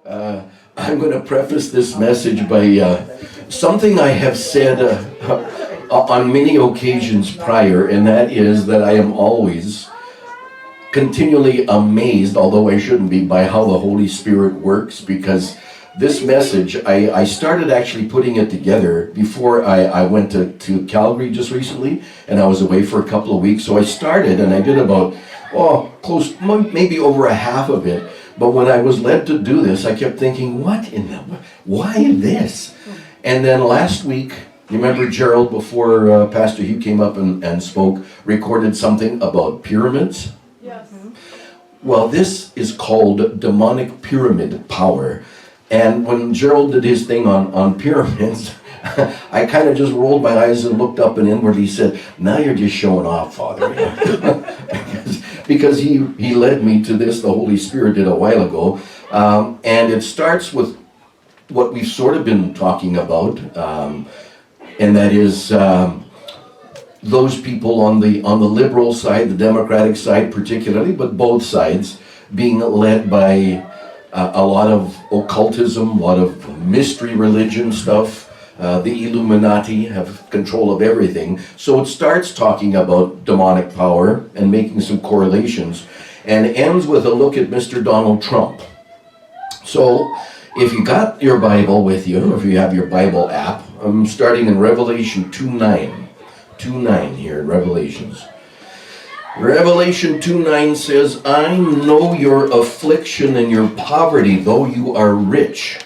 I'm going to preface this message by something I have said on many occasions prior, and that is that I am always continually amazed, although I shouldn't be, by how the Holy Spirit works, because this message, I started actually putting it together before I went to Calgary just recently, and I was away for a couple of weeks. So I started, and I did about, close, maybe over a half of it. But when I was led to do this, I kept thinking, why this? And then last week, you remember Gerald, before Pastor Hugh came up and spoke, recorded something about pyramids? Yes. Well, this is called demonic pyramid power. And when Gerald did his thing on pyramids, I kind of just rolled my eyes and looked up and inwardly said, now you're just showing off, Father. because he led me to this, the Holy Spirit did a while ago. And it starts with what we've sort of been talking about, and that is those people on the liberal side, the Democratic side particularly, but both sides, being led by a lot of occultism, a lot of mystery religion stuff. The Illuminati have control of everything. So it starts talking about demonic power and making some correlations, and ends with a look at Mr. Donald Trump. So if you got your Bible with you, or if you have your Bible app, I'm starting in Revelation 2:9. 2:9 here in Revelations. Revelation 2:9 says, I know your affliction and your poverty, though you are rich.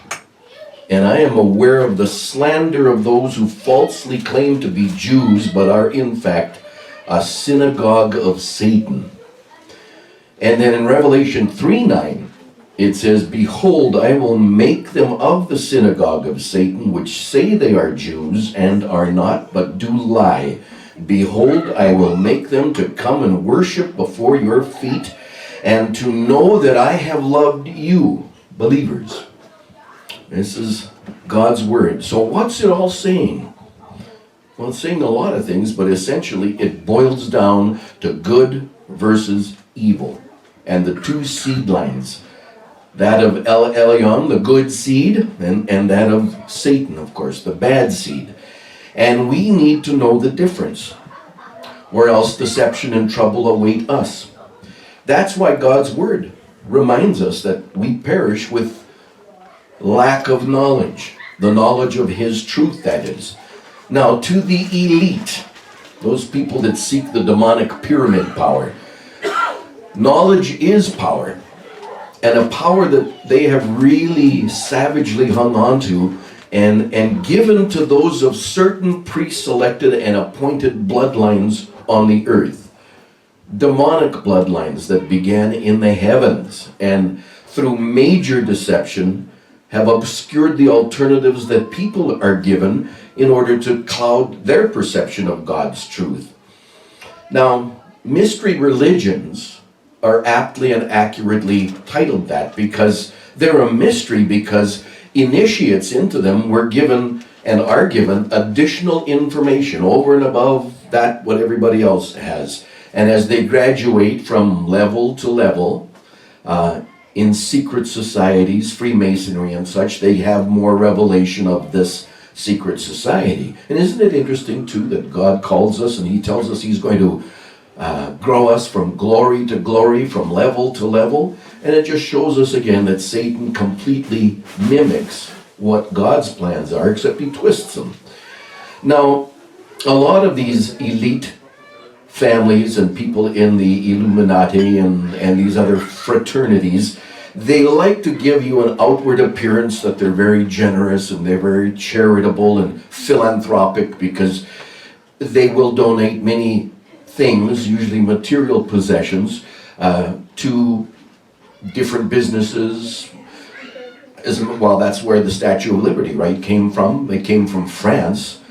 And I am aware of the slander of those who falsely claim to be Jews, but are in fact a synagogue of Satan. And then in Revelation 3:9, it says, behold, I will make them of the synagogue of Satan, which say they are Jews and are not, but do lie. Behold, I will make them to come and worship before your feet, and to know that I have loved you, believers. This is God's word. So what's it all saying? Well, it's saying a lot of things, but essentially it boils down to good versus evil. And the two seed lines, that of El Elyon, the good seed, and that of Satan, of course, the bad seed. And we need to know the difference, or else deception and trouble await us. That's why God's word reminds us that we perish with lack of knowledge, the knowledge of his truth, that is. Now, to the elite, those people that seek the demonic pyramid power, knowledge is power, and a power that they have really savagely hung on to and given to those of certain pre-selected and appointed bloodlines on the earth. Demonic bloodlines that began in the heavens and through major deception have obscured the alternatives that people are given in order to cloud their perception of God's truth. Now, mystery religions are aptly and accurately titled that because they're a mystery, because initiates into them were given and are given additional information over and above that what everybody else has. And as they graduate from level to level, in secret societies, Freemasonry and such, they have more revelation of this secret society. And isn't it interesting too that God calls us and he tells us he's going to grow us from glory to glory, from level to level? And it just shows us again that Satan completely mimics what God's plans are, except he twists them. Now, a lot of these elite families and people in the Illuminati and these other fraternities, they like to give you an outward appearance that they're very generous and they're very charitable and philanthropic, because they will donate many things, usually material possessions, to different businesses. Well, that's where the Statue of Liberty, right, came from. They came from France.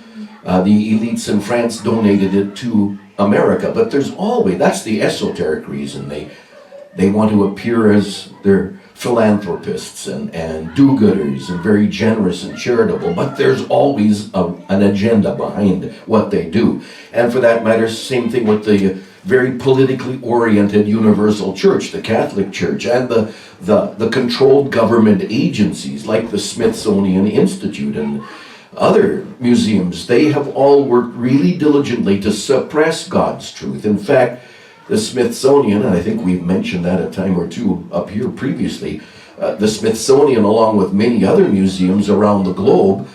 The elites in France donated it to America. But there's always, that's the esoteric reason. They want to appear as they're philanthropists and do-gooders and very generous and charitable. But there's always an agenda behind what they do. And for that matter, same thing with the very politically oriented universal church, the Catholic Church, and the controlled government agencies like the Smithsonian Institute and other museums. They have all worked really diligently to suppress God's truth. In fact, the Smithsonian, and I think we've mentioned that a time or two up here previously, the Smithsonian, along with many other museums around the globe,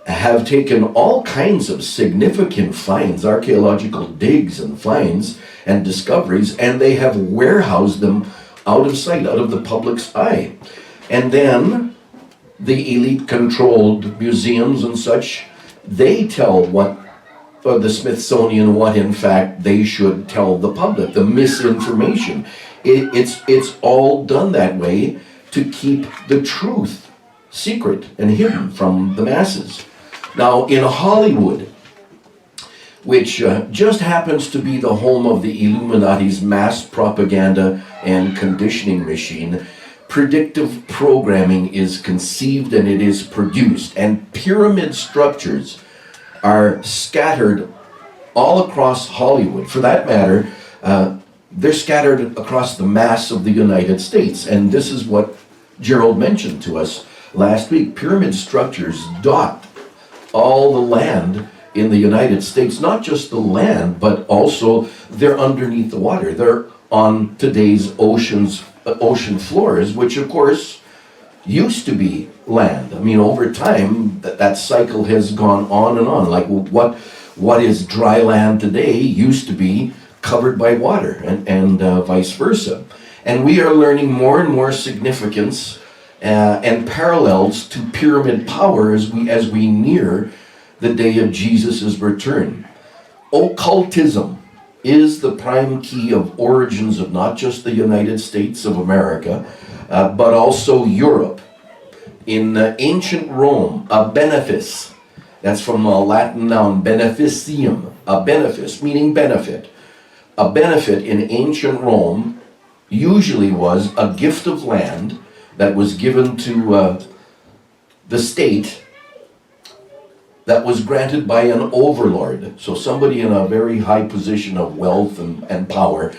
have taken all kinds of significant finds, archaeological digs and finds and discoveries, and they have warehoused them out of sight, out of the public's eye. And then the elite-controlled museums and such, they tell the Smithsonian what in fact they should tell the public, the misinformation. It's all done that way to keep the truth secret and hidden from the masses. Now, in Hollywood, which just happens to be the home of the Illuminati's mass propaganda and conditioning machine, predictive programming is conceived and it is produced, and pyramid structures are scattered all across Hollywood. For that matter, they're scattered across the mass of the United States, and this is what Gerald mentioned to us last week. Pyramid structures dot all the land in the United States, not just the land, but also they're underneath the water. They're on today's ocean floors, which of course used to be land. I mean, over time, that cycle has gone on and on. Like what is dry land today used to be covered by water, and vice versa. And we are learning more and more significance and parallels to pyramid power as we near the day of Jesus' return. Occultism is the prime key of origins of not just the United States of America, but also Europe. In ancient Rome, a benefice, that's from a Latin noun, beneficium, a benefice, meaning benefit. A benefit in ancient Rome usually was a gift of land that was given to the state that was granted by an overlord. So somebody in a very high position of wealth and power,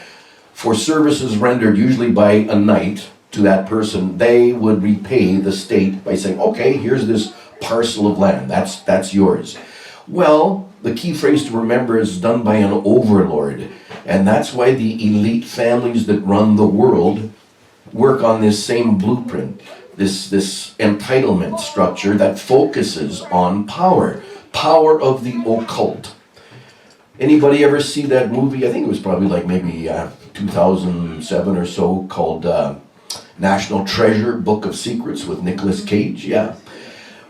for services rendered usually by a knight to that person, they would repay the state by saying, okay, here's this parcel of land, that's yours. Well, the key phrase to remember is done by an overlord. And that's why the elite families that run the world work on this same blueprint, this entitlement structure that focuses on power of the occult. Anybody ever see that movie? I think it was probably like maybe 2007 or so, called National Treasure, Book of Secrets with Nicolas Cage. Yeah.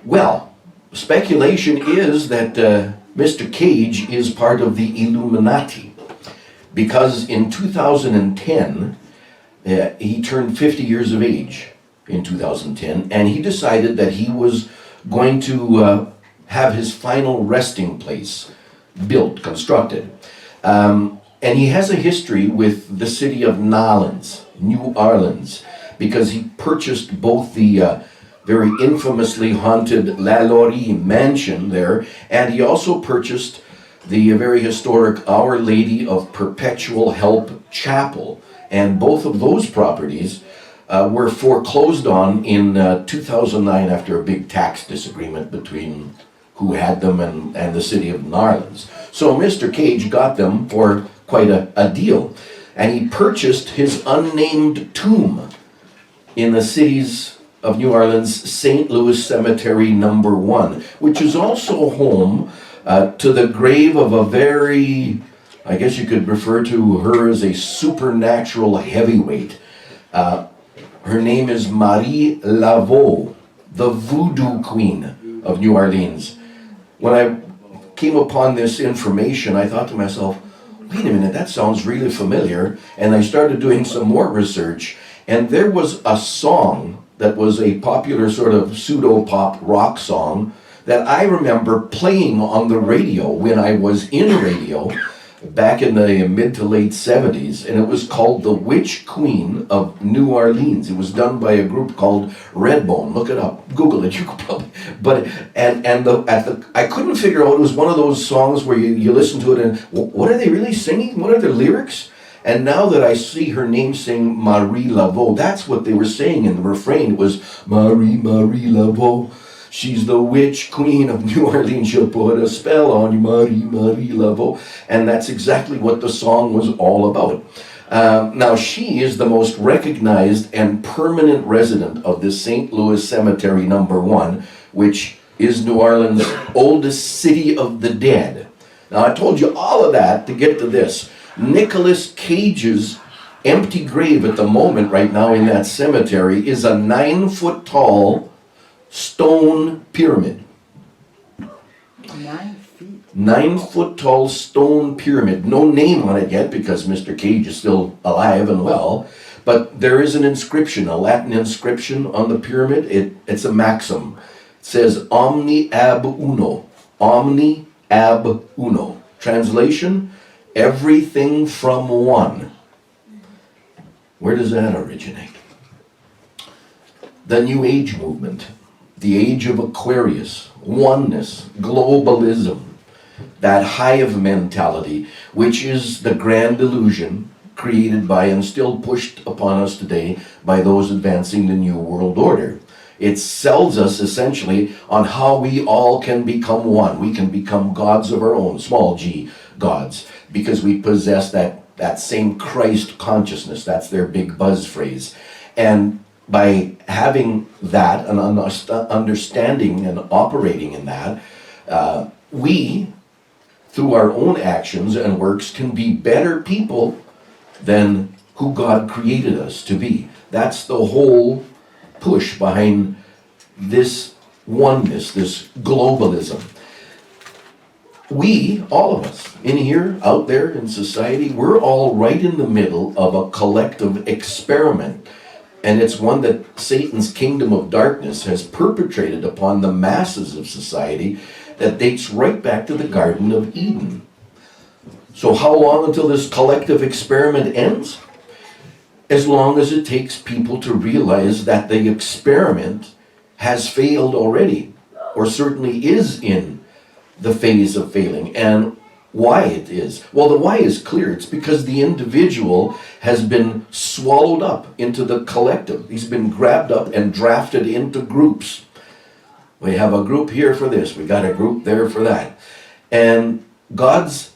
Well, speculation is that Mr. Cage is part of the Illuminati, because in 2010, he turned 50 years of age in 2010, and he decided that he was going to have his final resting place built, constructed. And he has a history with the city of New Orleans, because he purchased both the very infamously haunted La Laurie mansion there, and he also purchased the very historic Our Lady of Perpetual Help Chapel. And both of those properties were foreclosed on in 2009 after a big tax disagreement between who had them and the city of New Orleans. So Mr. Cage got them for quite a deal. And he purchased his unnamed tomb in the cities of New Orleans, St. Louis Cemetery number 1, which is also home to the grave of a very, I guess you could refer to her as a supernatural heavyweight. Her name is Marie Laveau, the voodoo queen of New Orleans. When I came upon this information, I thought to myself, wait a minute, that sounds really familiar. And I started doing some more research, and there was a song that was a popular sort of pseudo-pop rock song that I remember playing on the radio when I was in radio back in the mid to late 70s, and it was called The Witch Queen of New Orleans. It was done by a group called Redbone. Look it up, Google it. You could probably, but I couldn't figure out. It was one of those songs where you listen to it and what are they really singing? What are their lyrics? And now that I see her name sing Marie Laveau, that's what they were saying in the refrain. It was Marie Laveau. She's the witch queen of New Orleans. She'll put a spell on you, Marie Laveau. And that's exactly what the song was all about. Now, she is the most recognized and permanent resident of the St. Louis Cemetery number 1, which is New Orleans' oldest city of the dead. Now, I told you all of that to get to this. Nicolas Cage's empty grave at the moment right now in that cemetery is a 9-foot-tall stone pyramid. 9 feet. 9-foot-tall stone pyramid. No name on it yet because Mr. Cage is still alive and well. But there is an inscription, a Latin inscription on the pyramid. It's a maxim. It says, Omni ab uno. Omni ab uno. Translation, everything from one. Where does that originate? The New Age movement. The age of Aquarius, oneness, globalism, that hive mentality, which is the grand illusion created by and still pushed upon us today by those advancing the New World Order. It sells us essentially on how we all can become one. We can become gods of our own, small g gods, because we possess that same Christ consciousness. That's their big buzz phrase. And by having that and understanding and operating in that, we, through our own actions and works, can be better people than who God created us to be. That's the whole push behind this oneness, this globalism. We, all of us, in here, out there in society, we're all right in the middle of a collective experiment. And it's one that Satan's kingdom of darkness has perpetrated upon the masses of society that dates right back to the Garden of Eden. So how long until this collective experiment ends? As long as it takes people to realize that the experiment has failed already, or certainly is in the phase of failing. And why it is? Well, the why is clear. It's because the individual has been swallowed up into the collective. He's been grabbed up and drafted into groups. We have a group here for this. We got a group there for that. And God's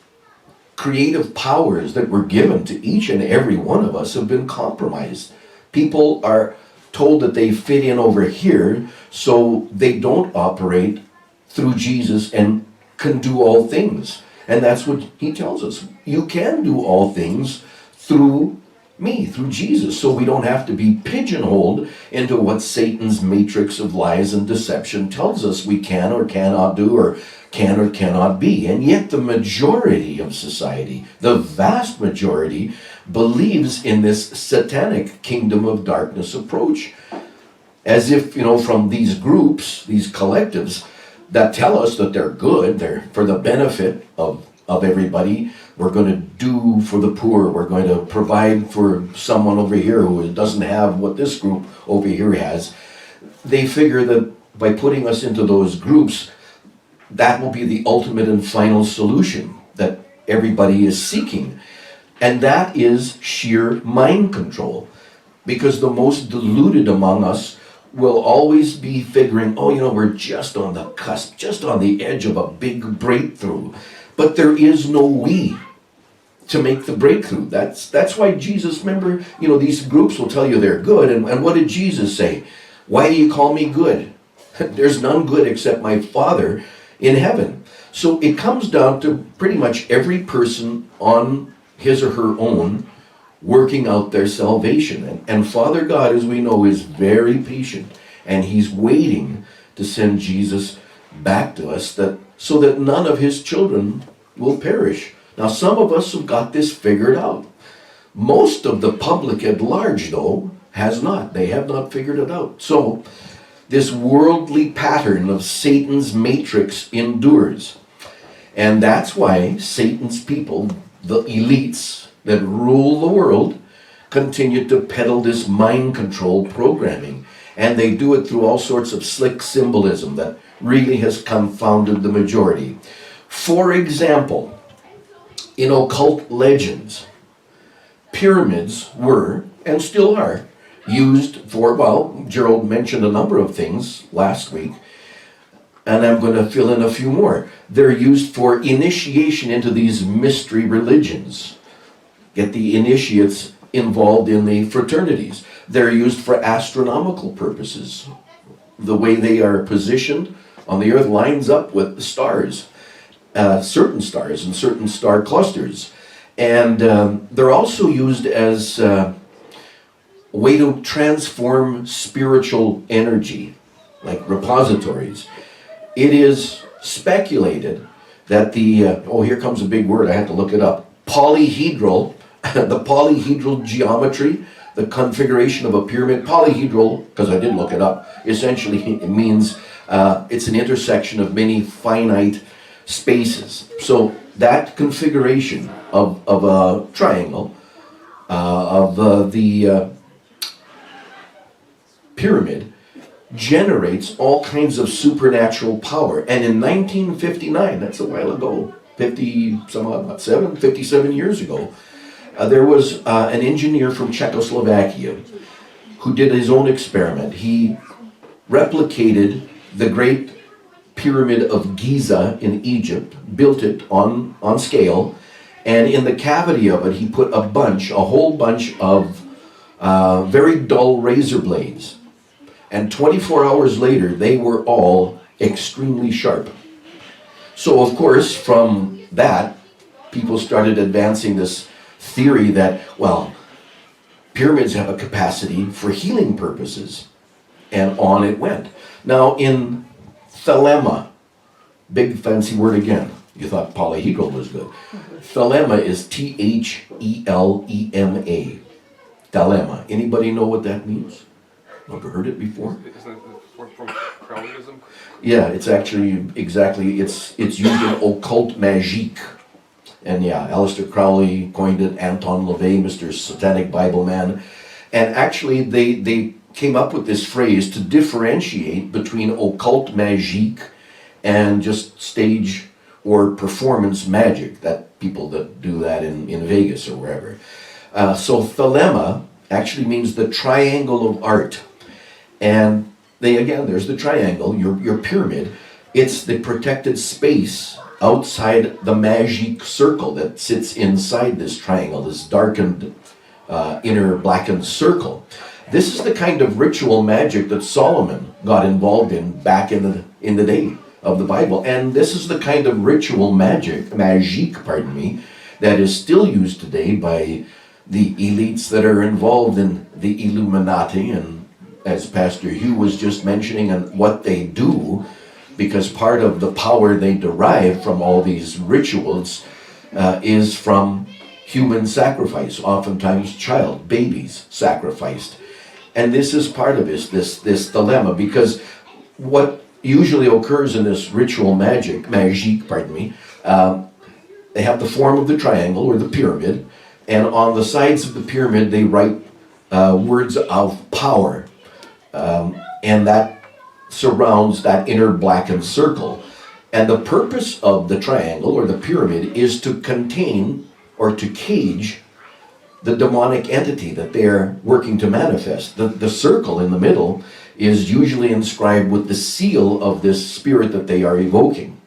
creative powers that were given to each and every one of us have been compromised. People are told that they fit in over here, so they don't operate through Jesus and can do all things. And that's what he tells us. You can do all things through me, through Jesus. So we don't have to be pigeonholed into what Satan's matrix of lies and deception tells us we can or cannot do, or can or cannot be. And yet the majority of society, the vast majority, believes in this satanic kingdom of darkness approach. As if, from these groups, these collectives, that tell us that they're good, they're for the benefit of everybody. We're going to do for the poor. We're going to provide for someone over here who doesn't have what this group over here has. They figure that by putting us into those groups, that will be the ultimate and final solution that everybody is seeking. And that is sheer mind control. Because the most deluded among us will always be figuring, we're just on the cusp, just on the edge of a big breakthrough. But there is no we to make the breakthrough. That's why Jesus, remember, these groups will tell you they're good. And what did Jesus say? Why do you call me good? There's none good except my Father in heaven. So it comes down to pretty much every person on his or her own working out their salvation. And Father God, as we know, is very patient, and he's waiting to send Jesus back to us so that none of his children will perish. Now, some of us have got this figured out. Most of the public at large, though, has not. They have not figured it out. So this worldly pattern of Satan's matrix endures. And that's why Satan's people, the elites that rule the world continue to peddle this mind control programming. And they do it through all sorts of slick symbolism that really has confounded the majority. For example, in occult legends, pyramids were, and still are, used for, well, Gerald mentioned a number of things last week, and I'm going to fill in a few more. They're used for initiation into these mystery religions. Get the initiates involved in the fraternities. They're used for astronomical purposes. The way they are positioned on the earth lines up with the stars, certain stars and certain star clusters. And they're also used as a way to transform spiritual energy, like repositories. It is speculated that the, here comes a big word, I had to look it up, polyhedral, the polyhedral geometry, the configuration of a pyramid. Polyhedral, because I did look it up, essentially it means it's an intersection of many finite spaces. So that configuration of a triangle, of the pyramid, generates all kinds of supernatural power. And in 1959, that's a while ago, 57 years ago, there was an engineer from Czechoslovakia who did his own experiment. He replicated the Great Pyramid of Giza in Egypt, built it on scale, and in the cavity of it he put a whole bunch of very dull razor blades. And 24 hours later, they were all extremely sharp. So, of course, from that, people started advancing this theory that, well, pyramids have a capacity for healing purposes. And on it went. Now, in thelema, big fancy word again. You thought polyhedral was good. Thelema is T-H-E-L-E-M-A. Thelema. Anybody know what that means? Ever heard it before? Isn't it from Charleyism? Yeah, it's actually exactly, it's used in occult magique. And yeah, Aleister Crowley coined it, Anton LaVey, Mr. Satanic Bible Man. And actually they came up with this phrase to differentiate between occult magique and just stage or performance magic, that people that do that in Vegas or wherever. So thelema actually means the triangle of art. And there's the triangle, your pyramid. It's the protected space outside the magic circle that sits inside this triangle, this darkened inner blackened circle. This is the kind of ritual magic that Solomon got involved in back in the day of the Bible. And this is the kind of ritual magic that is still used today by the elites that are involved in the Illuminati, and as Pastor Hugh was just mentioning, and what they do, because part of the power they derive from all these rituals is from human sacrifice, oftentimes babies sacrificed. And this is part of this dilemma, because what usually occurs in this ritual magique, they have the form of the triangle or the pyramid, and on the sides of the pyramid they write words of power, and that surrounds that inner blackened circle. And the purpose of the triangle or the pyramid is to contain or to cage the demonic entity that they're working to manifest. The circle in the middle is usually inscribed with the seal of this spirit that they are evoking.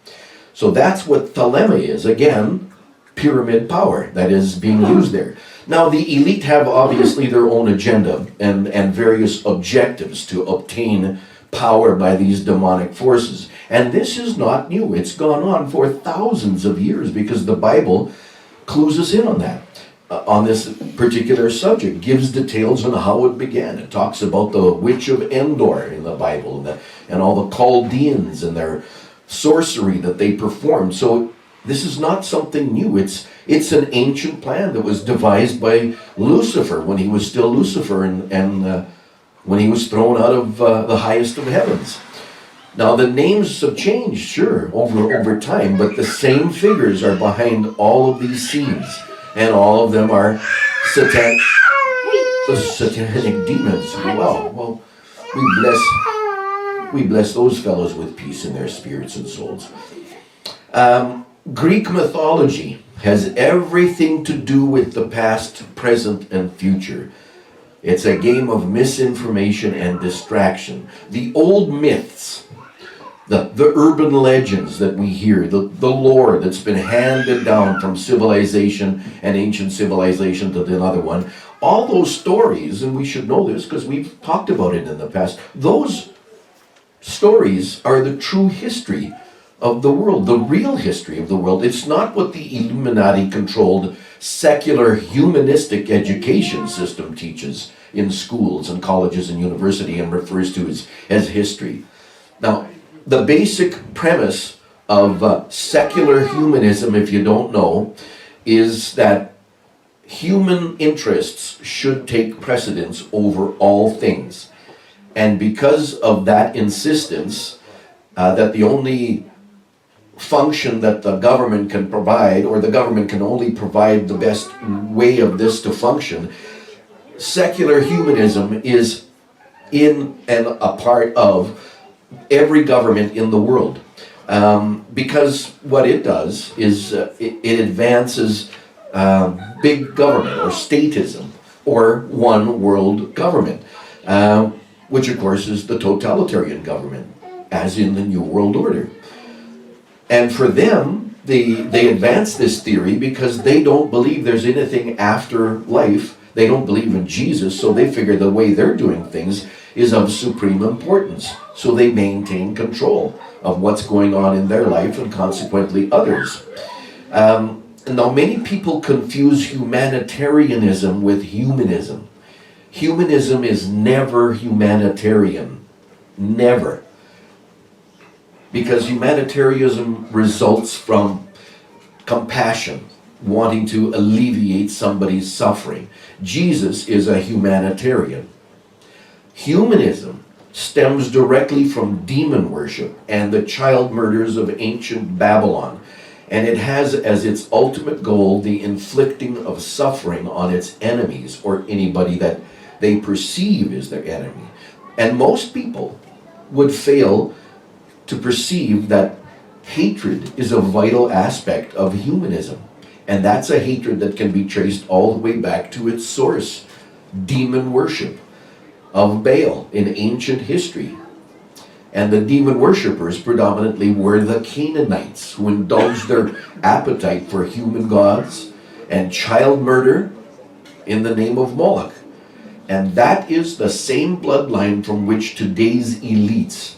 So that's what thelema is. Again, pyramid power that is being used there. Now, the elite have obviously their own agenda and various objectives to obtain power by these demonic forces. And this is not new. It's gone on for thousands of years, because the Bible clues us in on that. On this particular subject, gives details on how it began. It talks about the witch of Endor in the Bible, and all the Chaldeans and their sorcery that they performed. So this is not something new. It's an ancient plan that was devised by Lucifer when he was still Lucifer, and when he was thrown out of the highest of heavens. Now the names have changed, sure, over time, but the same figures are behind all of these scenes. and all of them are satanic demons. Well, we bless those fellows with peace in their spirits and souls. Greek mythology has everything to do with the past, present, and future. It's a game of misinformation and distraction. The old myths, the urban legends that we hear, the lore that's been handed down from civilization and ancient civilization to another one, all those stories, and we should know this because we've talked about it in the past, those stories are the true history of the world, the real history of the world. It's not what the Illuminati-controlled secular humanistic education system teaches in schools and colleges and university and refers to as history. Now, the basic premise of secular humanism, if you don't know, is that human interests should take precedence over all things. And because of that insistence, that the only function that the government can provide, or the government can only provide the best way of this to function, secular humanism is in and a part of every government in the world. Because what it does is it advances big government or statism or one world government, which of course is the totalitarian government, as in the New World Order. And for them, they advance this theory because they don't believe there's anything after life. They don't believe in Jesus, so they figure the way they're doing things is of supreme importance. So they maintain control of what's going on in their life and consequently others. Now, many people confuse humanitarianism with humanism. Humanism is never humanitarian. Never. Because humanitarianism results from compassion, wanting to alleviate somebody's suffering. Jesus is a humanitarian. Humanism stems directly from demon worship and the child murders of ancient Babylon, and it has as its ultimate goal the inflicting of suffering on its enemies or anybody that they perceive as their enemy. And most people would fail to perceive that hatred is a vital aspect of humanism. And that's a hatred that can be traced all the way back to its source, demon worship of Baal in ancient history. And the demon worshippers predominantly were the Canaanites, who indulged their appetite for human gods and child murder in the name of Moloch. And that is the same bloodline from which today's elites,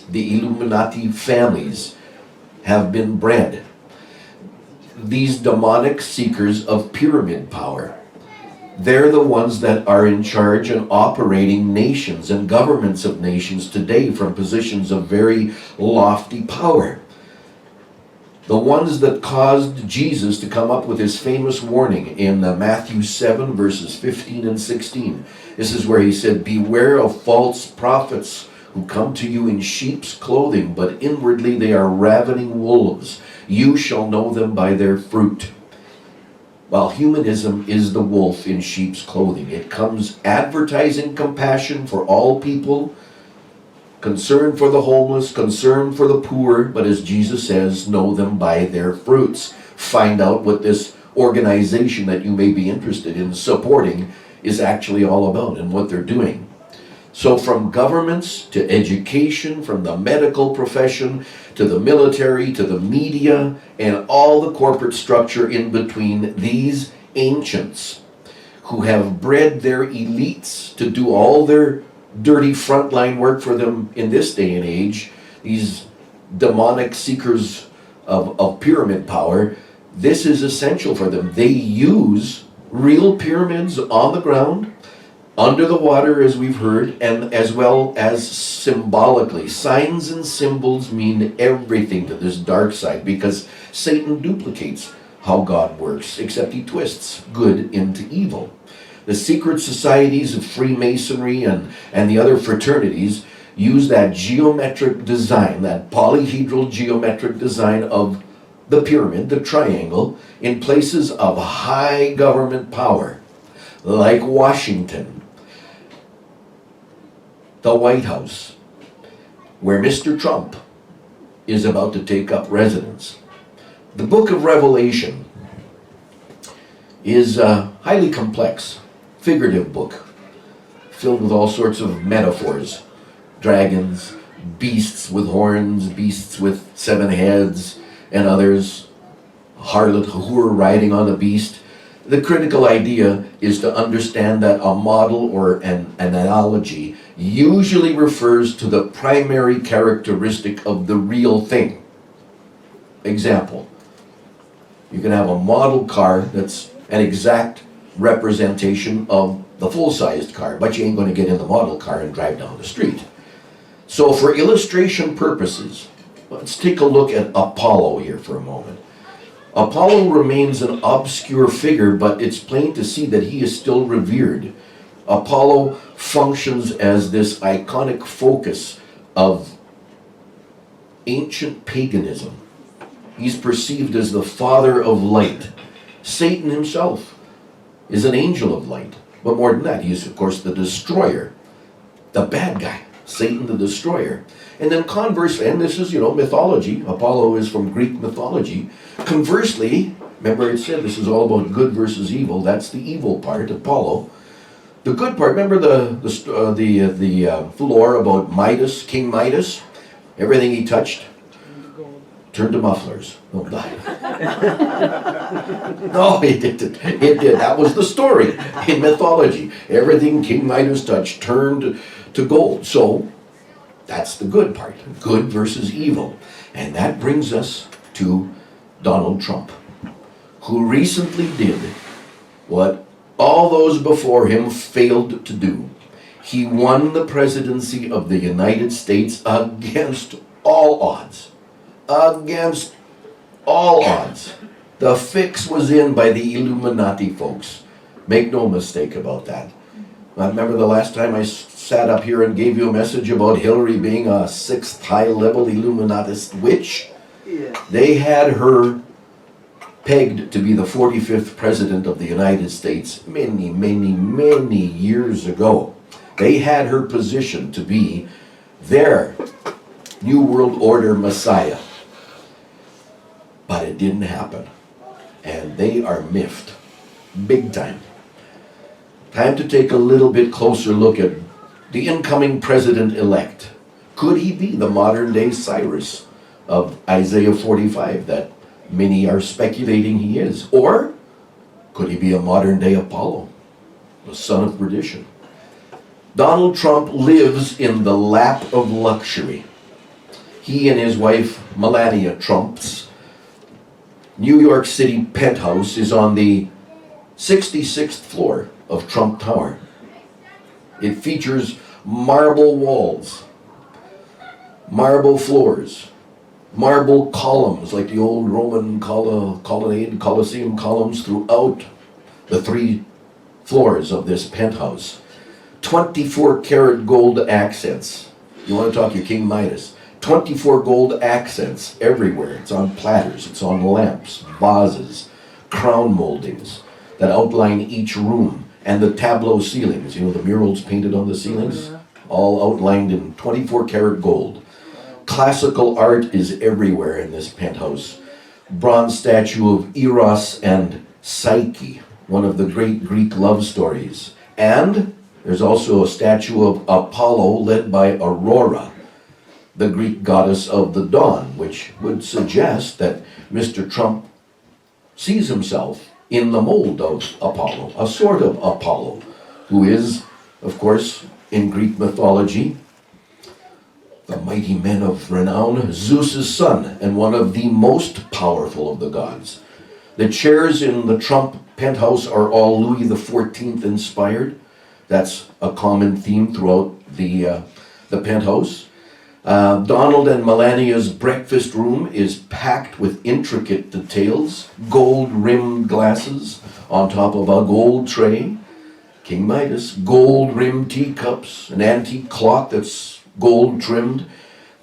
the Illuminati families, have been bred. These demonic seekers of pyramid power. They're the ones that are in charge and operating nations and governments of nations today from positions of very lofty power. The ones that caused Jesus to come up with his famous warning in Matthew 7 verses 15 and 16. This is where he said, "Beware of false prophets who come to you in sheep's clothing, but inwardly they are ravening wolves. You shall know them by their fruit." While humanism is the wolf in sheep's clothing, it comes advertising compassion for all people, concern for the homeless, concern for the poor, but as Jesus says, know them by their fruits. Find out what this organization that you may be interested in supporting is actually all about and what they're doing. So from governments to education, from the medical profession to the military to the media and all the corporate structure in between, these ancients who have bred their elites to do all their dirty frontline work for them in this day and age, these demonic seekers of pyramid power, this is essential for them. They use real pyramids on the ground, under the water, as we've heard, and as well as symbolically. Signs and symbols mean everything to this dark side because Satan duplicates how God works, except he twists good into evil. The secret societies of Freemasonry and the other fraternities use that geometric design, that polyhedral geometric design of the pyramid, the triangle, in places of high government power, like Washington, the White House, where Mr. Trump is about to take up residence. The book of Revelation is a highly complex, figurative book, filled with all sorts of metaphors. Dragons, beasts with horns, beasts with 7 heads, and others, harlot who are riding on a beast. The critical idea is to understand that a model or an analogy usually refers to the primary characteristic of the real thing. Example, you can have a model car that's an exact representation of the full-sized car, but you ain't going to get in the model car and drive down the street. So for illustration purposes, let's take a look at Apollo here for a moment. Apollo remains an obscure figure, but it's plain to see that he is still revered. Apollo functions as this iconic focus of ancient paganism. He's perceived as the father of light. Satan himself is an angel of light. But more than that, he is, of course, the destroyer, the bad guy, Satan the destroyer. And then conversely, and this is, mythology. Apollo is from Greek mythology. Conversely, remember it said this is all about good versus evil. That's the evil part, Apollo. The good part, remember the lore about Midas, King Midas? Everything he touched turned to mufflers. No, no, it didn't. It did. That was the story in mythology. Everything King Midas touched turned to gold. So that's the good part. Good versus evil. And that brings us to Donald Trump, who recently did what all those before him failed to do. He won the presidency of the United States against all odds. Against all odds. The fix was in by the Illuminati folks. Make no mistake about that. I remember the last time I sat up here and gave you a message about Hillary being a 6th high-level Illuminatist witch. Yeah. They had her pegged to be the 45th president of the United States many, many, many years ago. They had her positioned to be their New World Order Messiah. But it didn't happen. And they are miffed. Big time. Time to take a little bit closer look at the incoming president-elect. Could he be the modern-day Cyrus of Isaiah 45 that many are speculating he is? Or could he be a modern-day Apollo, the son of perdition? Donald Trump lives in the lap of luxury. He and his wife, Melania Trump's New York City penthouse is on the 66th floor of Trump Tower. It features marble walls, marble floors, marble columns like the old Roman Colosseum columns throughout the 3 floors of this penthouse. 24 karat gold accents. You want to talk your King Midas. 24 gold accents everywhere. It's on platters, it's on lamps, vases, crown moldings that outline each room, and the tableau ceilings, the murals painted on the ceilings, all outlined in 24 karat gold. Classical art is everywhere in this penthouse. Bronze statue of Eros and Psyche, one of the great Greek love stories. And there's also a statue of Apollo led by Aurora, the Greek goddess of the dawn, which would suggest that Mr. Trump sees himself in the mold of Apollo, a sort of Apollo, who is, of course, in Greek mythology, the mighty men of renown, Zeus's son, and one of the most powerful of the gods. The chairs in the Trump penthouse are all Louis XIV inspired. That's a common theme throughout the penthouse. Donald and Melania's breakfast room is packed with intricate details, gold-rimmed glasses on top of a gold tray, King Midas, gold-rimmed teacups, an antique clock that's gold-trimmed.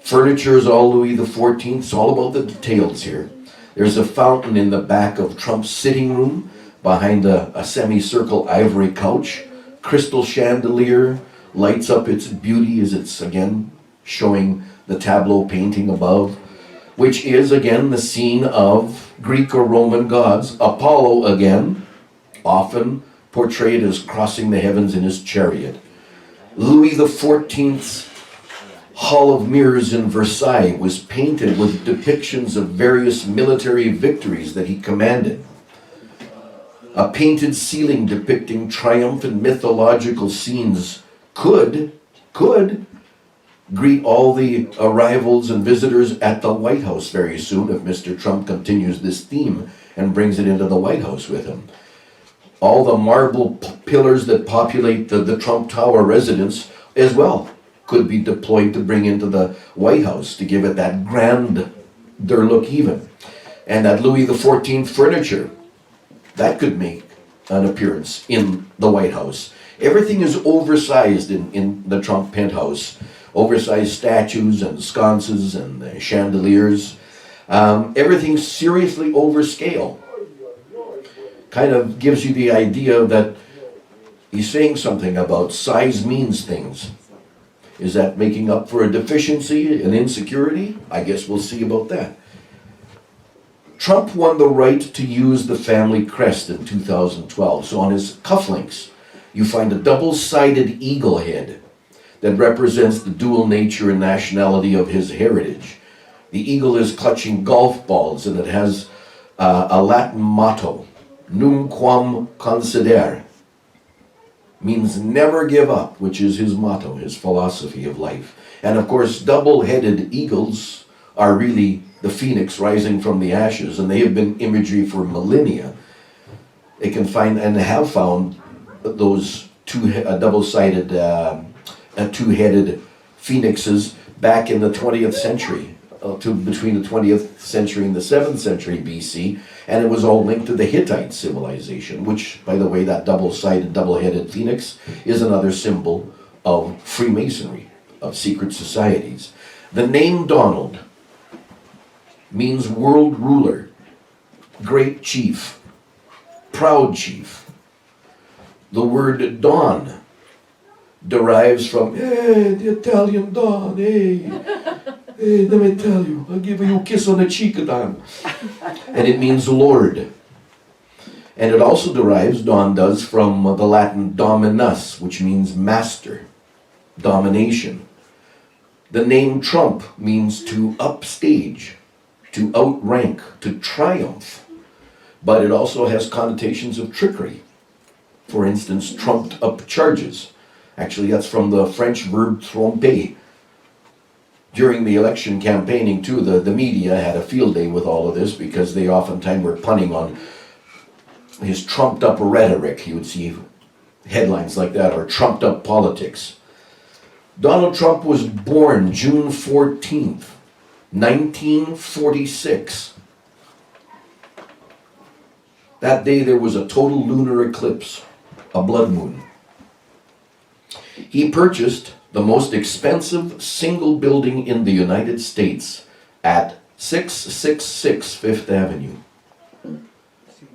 Furniture is all Louis XIV. It's all about the details here. There's a fountain in the back of Trump's sitting room behind a semicircle ivory couch. Crystal chandelier lights up its beauty as it's again showing the tableau painting above, which is again the scene of Greek or Roman gods. Apollo again, often portrayed as crossing the heavens in his chariot. Louis XIV's Hall of Mirrors in Versailles was painted with depictions of various military victories that he commanded. A painted ceiling depicting triumphant mythological scenes could greet all the arrivals and visitors at the White House very soon if Mr. Trump continues this theme and brings it into the White House with him. All the marble pillars that populate the Trump Tower residence as well could be deployed to bring into the White House to give it that grander look even. And that Louis XIV furniture, that could make an appearance in the White House. Everything is oversized in the Trump penthouse. Oversized statues and sconces and chandeliers. Everything's seriously overscale. Kind of gives you the idea that he's saying something about size means things. Is that making up for a deficiency, an insecurity? I guess we'll see about that. Trump won the right to use the family crest in 2012. So on his cufflinks, you find a double-sided eagle head that represents the dual nature and nationality of his heritage. The eagle is clutching golf balls, and it has a Latin motto, Num quam considere, means never give up, which is his motto, his philosophy of life. And of course, double-headed eagles are really the phoenix rising from the ashes, and they have been imagery for millennia. They can find and have found those double-sided, two-headed phoenixes back in the 20th century, between the 20th century and the 7th century BC, and it was all linked to the Hittite civilization, which, by the way, that double-sided, double-headed phoenix is another symbol of Freemasonry, of secret societies. The name Donald means world ruler, great chief, proud chief. The word Don derives from, the Italian Don, hey, let me tell you, I'll give you a kiss on the cheek, Don. And it means Lord. And it also derives, Don does, from the Latin dominus, which means master, domination. The name Trump means to upstage, to outrank, to triumph. But it also has connotations of trickery. For instance, trumped up charges. Actually, that's from the French verb tromper. During the election campaigning too, the media had a field day with all of this because they oftentimes were punning on his trumped up rhetoric. You would see headlines like that, or trumped up politics. Donald Trump was born June 14th, 1946. That day there was a total lunar eclipse, a blood moon. He purchased the most expensive single building in the United States at 666 Fifth Avenue.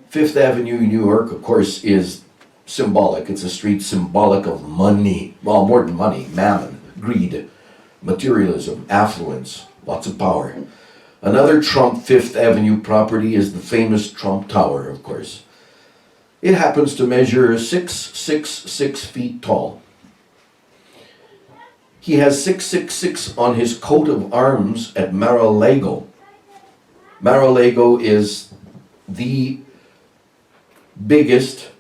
Fifth Avenue, New York, of course, is symbolic. It's a street symbolic of money. Well, more than money, mammon, greed, materialism, affluence, lots of power. Another Trump Fifth Avenue property is the famous Trump Tower, of course. It happens to measure 666 feet tall. He has 666 on his coat of arms at Mar-a-Lago. Mar-a-Lago is the biggest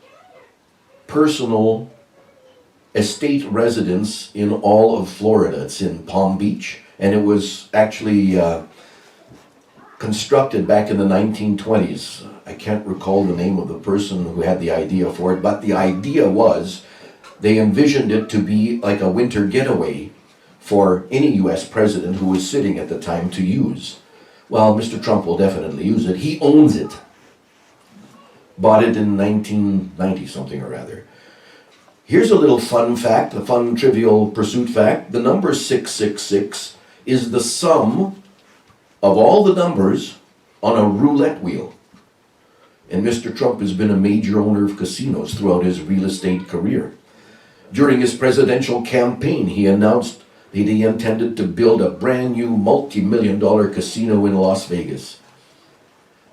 personal estate residence in all of Florida. It's in Palm Beach, and it was actually constructed back in the 1920s. I can't recall the name of the person who had the idea for it, but the idea was they envisioned it to be like a winter getaway for any U.S. president who was sitting at the time to use. Well, Mr. Trump will definitely use it. He owns it. Bought it in 1990 something or other. Here's a little fun fact, a fun trivial pursuit fact. The number 666 is the sum of all the numbers on a roulette wheel. And Mr. Trump has been a major owner of casinos throughout his real estate career. During his presidential campaign, he announced that he intended to build a brand new multi-million-dollar casino in Las Vegas.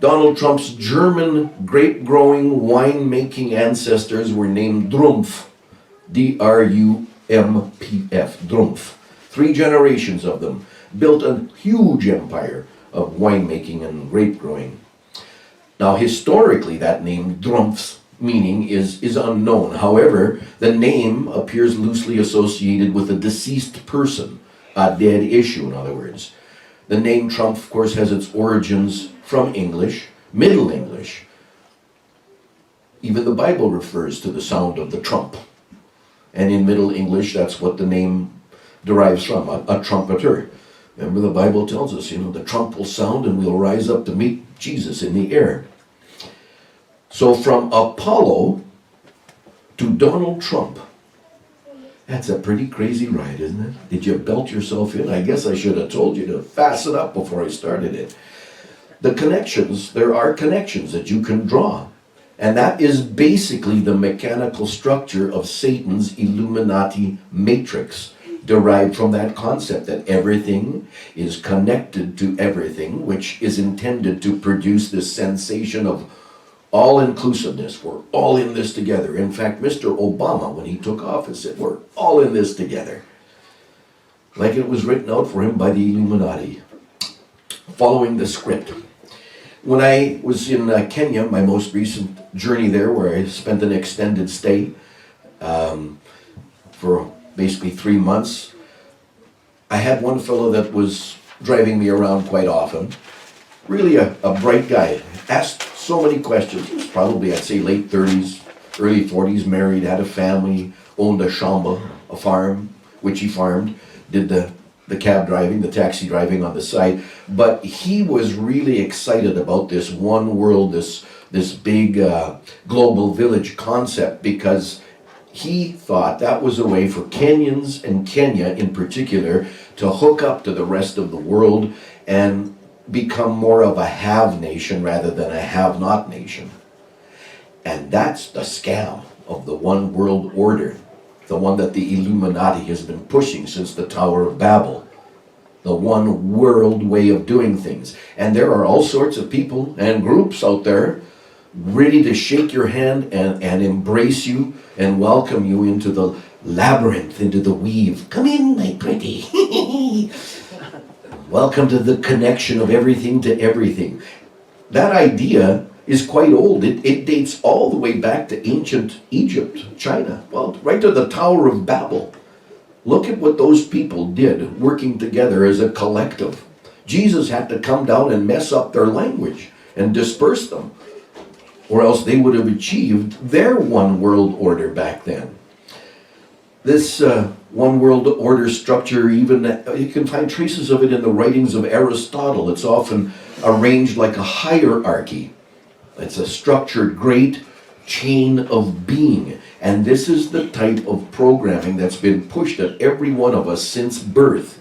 Donald Trump's German grape-growing, wine-making ancestors were named Drumpf, D-R-U-M-P-F, Drumpf. 3 generations of them built a huge empire of winemaking and grape-growing. Now, historically, that name, Drumpf's meaning is unknown. However, the name appears loosely associated with a deceased person, a dead issue, in other words. The name Trump, of course, has its origins from English, Middle English. Even the Bible refers to the sound of the trump. And in Middle English, that's what the name derives from, a trumpeter. Remember, the Bible tells us, the trump will sound and we'll rise up to meet Jesus in the air. So from Apollo to Donald Trump, that's a pretty crazy ride, isn't it? Did you belt yourself in? I guess I should have told you to fasten up before I started it. The connections, there are connections that you can draw. And that is basically the mechanical structure of Satan's Illuminati matrix, derived from that concept that everything is connected to everything, which is intended to produce this sensation of all-inclusiveness. We're all in this together. In fact, Mr. Obama, when he took office, said, we're all in this together. Like it was written out for him by the Illuminati, following the script. When I was in Kenya, my most recent journey there, where I spent an extended stay for basically 3 months, I had one fellow that was driving me around quite often. Really a bright guy. Asked so many questions. He was probably, I'd say, late 30s, early 40s, married, had a family, owned a shamba, a farm, which he farmed, did the cab driving, the taxi driving on the side. But he was really excited about this one world, this big global village concept, because he thought that was a way for Kenyans, and Kenya in particular, to hook up to the rest of the world and become more of a have nation rather than a have not nation. And that's the scam of the one world order, the one that the Illuminati has been pushing since the Tower of Babel, the one world way of doing things. And there are all sorts of people and groups out there ready to shake your hand and embrace you and welcome you into the labyrinth, into the weave. Come in, my pretty. Welcome to the connection of everything to everything. That idea is quite old. It dates all the way back to ancient Egypt, China, well, right to the Tower of Babel. Look at what those people did, working together as a collective. Jesus had to come down and mess up their language and disperse them, or else they would have achieved their one world order back then. This one world order structure, even you can find traces of it in the writings of Aristotle. It's often arranged like a hierarchy. It's a structured great chain of being. And this is the type of programming that's been pushed at every one of us since birth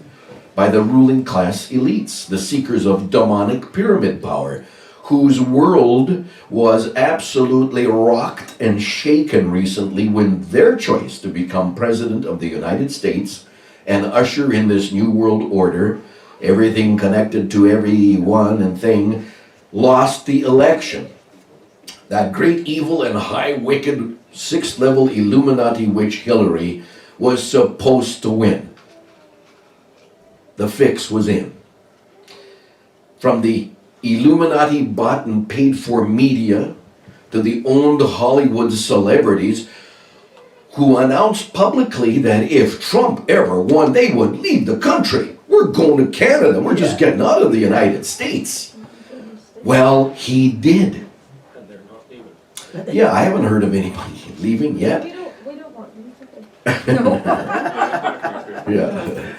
by the ruling class elites, the seekers of demonic pyramid power, whose world was absolutely rocked and shaken recently when their choice to become president of the United States and usher in this new world order, everything connected to everyone and thing, lost the election. That great evil and high wicked 6th level Illuminati witch Hillary was supposed to win. The fix was in. From the Illuminati bought and paid for media to the owned Hollywood celebrities who announced publicly that if Trump ever won, they would leave the country. We're going to Canada. We're just getting out of the United States. Well, he did. Yeah, I haven't heard of anybody leaving yet. We don't want you. Yeah.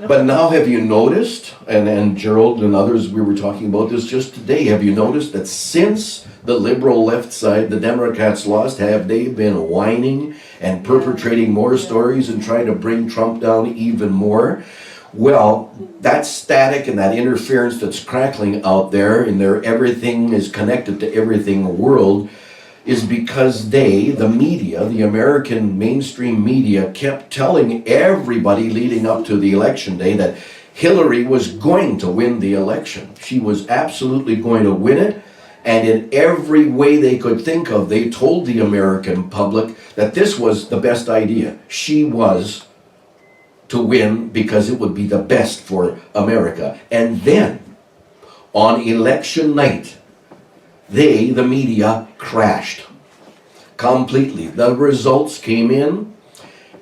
But now have you noticed, and Gerald and others, we were talking about this just today, have you noticed that since the liberal left side, the Democrats lost, have they been whining and perpetrating more stories and trying to bring Trump down even more? Well, that static and that interference that's crackling out there in their everything is connected to everything world is because the media, the American mainstream media, kept telling everybody leading up to the election day that Hillary was going to win the election. She was absolutely going to win it. And in every way they could think of, they told the American public that this was the best idea. She was to win because it would be the best for America. And then, on election night, the media, crashed completely. The results came in,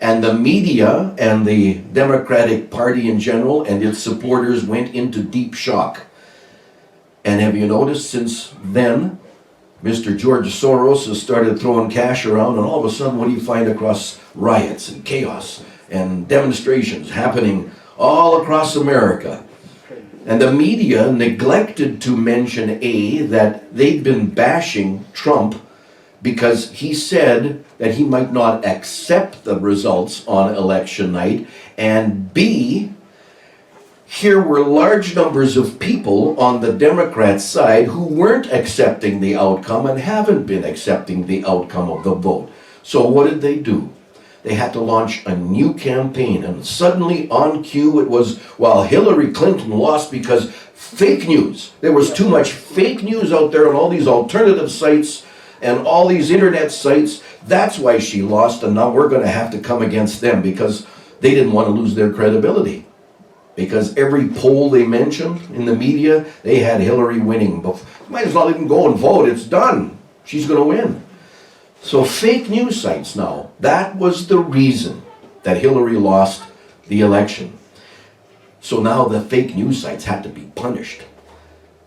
and the media and the Democratic Party in general and its supporters went into deep shock. And have you noticed since then, Mr. George Soros has started throwing cash around, and all of a sudden, what do you find across riots and chaos and demonstrations happening all across America? And the media neglected to mention that they'd been bashing Trump because he said that he might not accept the results on election night, and B, here were large numbers of people on the Democrat side who weren't accepting the outcome and haven't been accepting the outcome of the vote. So what did they do? They had to launch a new campaign, and suddenly on cue it was, well, Hillary Clinton lost because fake news. There was too much fake news out there on all these alternative sites and all these internet sites. That's why she lost, and now we're going to have to come against them because they didn't want to lose their credibility. Because every poll they mentioned in the media, they had Hillary winning. But might as well even go and vote. It's done. She's going to win. So fake news sites now, that was the reason that Hillary lost the election. So now the fake news sites had to be punished.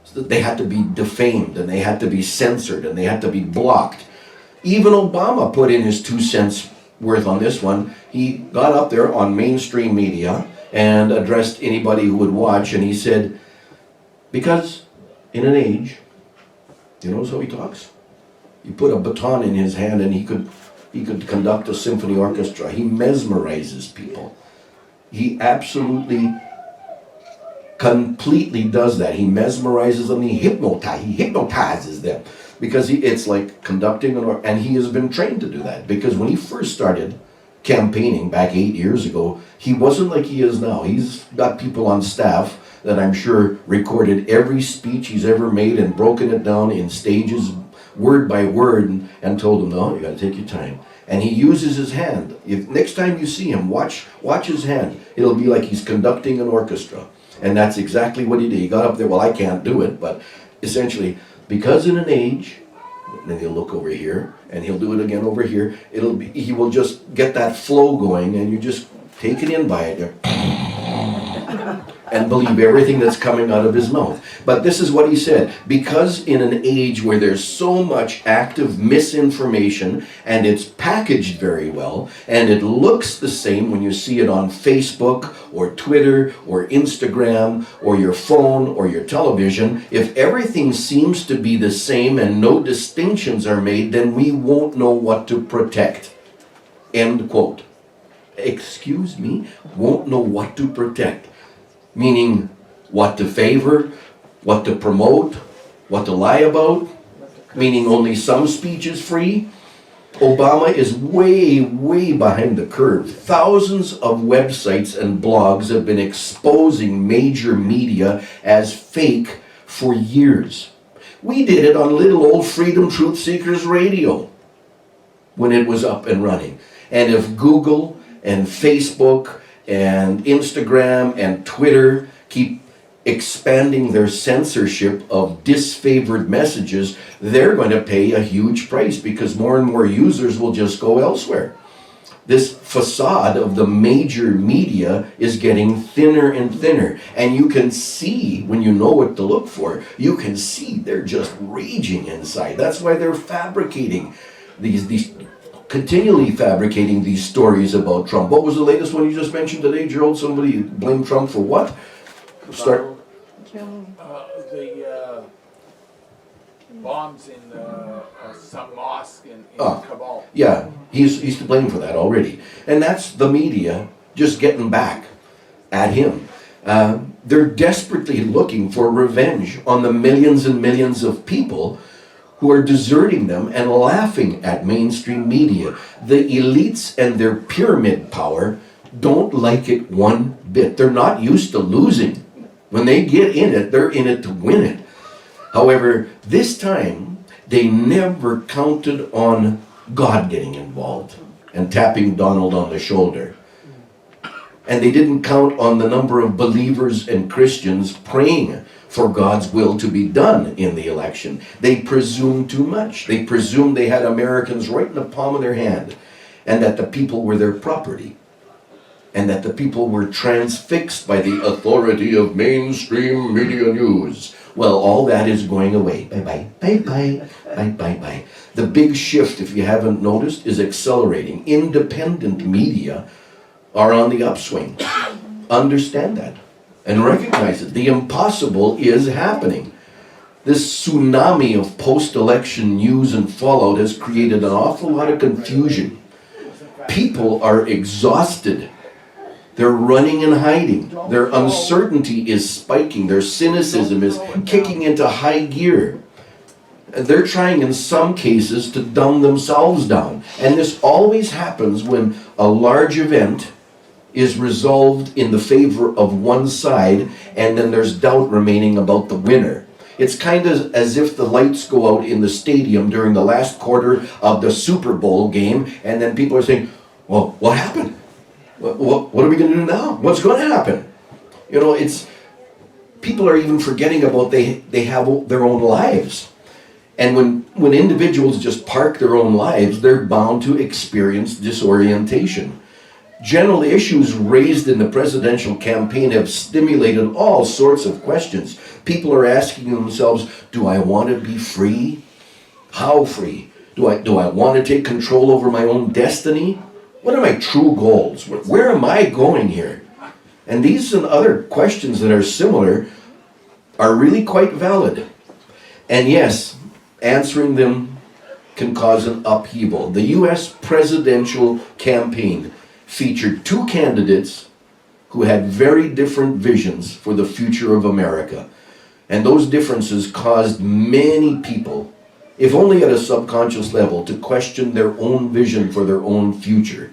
So they had to be defamed, and they had to be censored, and they had to be blocked. Even Obama put in his 2 cents worth on this one. He got up there on mainstream media and addressed anybody who would watch, and he said, because in an age, you know how he talks? You put a baton in his hand and he could conduct a symphony orchestra. He mesmerizes people. He absolutely, completely does that. He mesmerizes them, he hypnotizes them. Because it's like conducting and he has been trained to do that. Because when he first started campaigning back 8 years ago, he wasn't like he is now. He's got people on staff that I'm sure recorded every speech he's ever made and broken it down in stages, word by word, and told him, no, you gotta take your time. And he uses his hand. If next time you see him, watch his hand. It'll be like he's conducting an orchestra. And that's exactly what he did. He got up there, well, I can't do it, but essentially, because in an age, then he'll look over here, and he'll do it again over here. He will just get that flow going, and you just take it in by it, and believe everything that's coming out of his mouth. But this is what he said, because in an age where there's so much active misinformation, and it's packaged very well, and it looks the same when you see it on Facebook, or Twitter, or Instagram, or your phone, or your television, if everything seems to be the same and no distinctions are made, then we won't know what to protect. End quote. Excuse me, won't know what to protect. Meaning what to favor, what to promote, what to lie about, meaning only some speech is free. Obama is way, way behind the curve. Thousands of websites and blogs have been exposing major media as fake for years. We did it on little old Freedom Truth Seekers Radio when it was up and running. And if Google and Facebook and Instagram and Twitter keep expanding their censorship of disfavored messages, they're going to pay a huge price because more and more users will just go elsewhere. This facade of the major media is getting thinner and thinner. And you can see, when you know what to look for, you can see they're just raging inside. That's why they're fabricating these continually fabricating these stories about Trump. What was the latest one you just mentioned today, Gerald? Somebody blamed Trump for what? Start. The bombs in some mosque in Kabul. Yeah, he's to blame for that already. And that's the media just getting back at him. They're desperately looking for revenge on the millions and millions of people who are deserting them and laughing at mainstream media. The elites and their pyramid power don't like it one bit. They're not used to losing. When they get in it, they're in it to win it. However, this time, they never counted on God getting involved and tapping Donald on the shoulder. And they didn't count on the number of believers and Christians praying for God's will to be done in the election. They presumed too much. They presumed they had Americans right in the palm of their hand, and that the people were their property, and that the people were transfixed by the authority of mainstream media news. Well, all that is going away. Bye-bye, bye-bye, bye-bye. The big shift, if you haven't noticed, is accelerating. Independent media are on the upswing. Understand that and recognize it. The impossible is happening. This tsunami of post-election news and fallout has created an awful lot of confusion. People are exhausted. They're running and hiding. Their uncertainty is spiking. Their cynicism is kicking into high gear. They're trying in some cases to dumb themselves down. And this always happens when a large event is resolved in the favor of one side, and then there's doubt remaining about the winner. It's kind of as if the lights go out in the stadium during the last quarter of the Super Bowl game, and then people are saying, well, what happened? What are we going to do now? What's going to happen? You know, it's people are even forgetting about they have their own lives. And when individuals just park their own lives, they're bound to experience disorientation. General issues raised in the presidential campaign have stimulated all sorts of questions. People are asking themselves, do I want to be free? How free? Do I want to take control over my own destiny? What are my true goals? Where am I going here? And these and other questions that are similar are really quite valid. And yes, answering them can cause an upheaval. The U.S. presidential campaign featured two candidates who had very different visions for the future of America. And those differences caused many people, if only at a subconscious level, to question their own vision for their own future.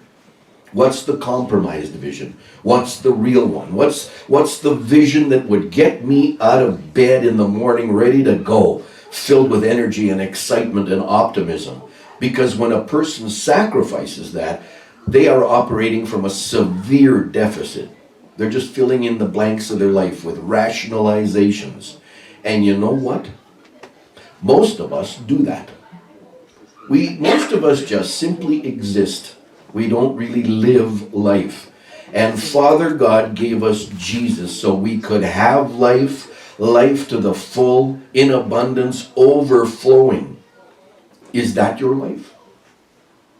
What's the compromised vision? What's the real one? What's the vision that would get me out of bed in the morning ready to go, filled with energy and excitement and optimism? Because when a person sacrifices that, they are operating from a severe deficit. They're just filling in the blanks of their life with rationalizations. And you know what? Most of us do that. Most of us just simply exist. We don't really live life. And Father God gave us Jesus so we could have life to the full, in abundance, overflowing. Is that your life?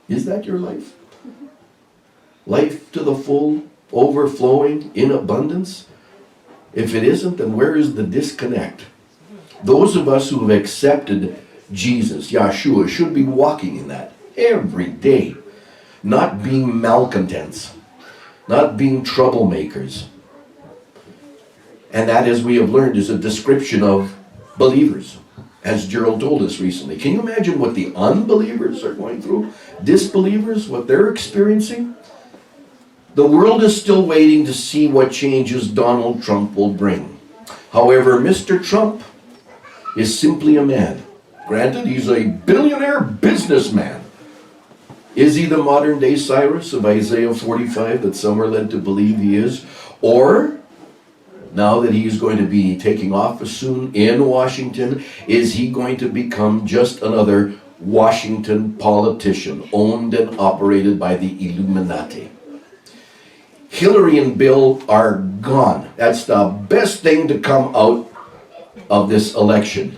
Is that your life? Life to the full, overflowing, in abundance? If it isn't, then where is the disconnect? Those of us who have accepted Jesus, Yeshua, should be walking in that every day. Not being malcontents, not being troublemakers. And that, as we have learned, is a description of believers, as Gerald told us recently. Can you imagine what the unbelievers are going through? Disbelievers, what they're experiencing? The world is still waiting to see what changes Donald Trump will bring. However, Mr. Trump is simply a man. Granted, he's a billionaire businessman. Is he the modern day Cyrus of Isaiah 45 that some are led to believe he is? Or, now that he's going to be taking office soon in Washington, is he going to become just another Washington politician owned and operated by the Illuminati? Hillary and Bill are gone. That's the best thing to come out of this election.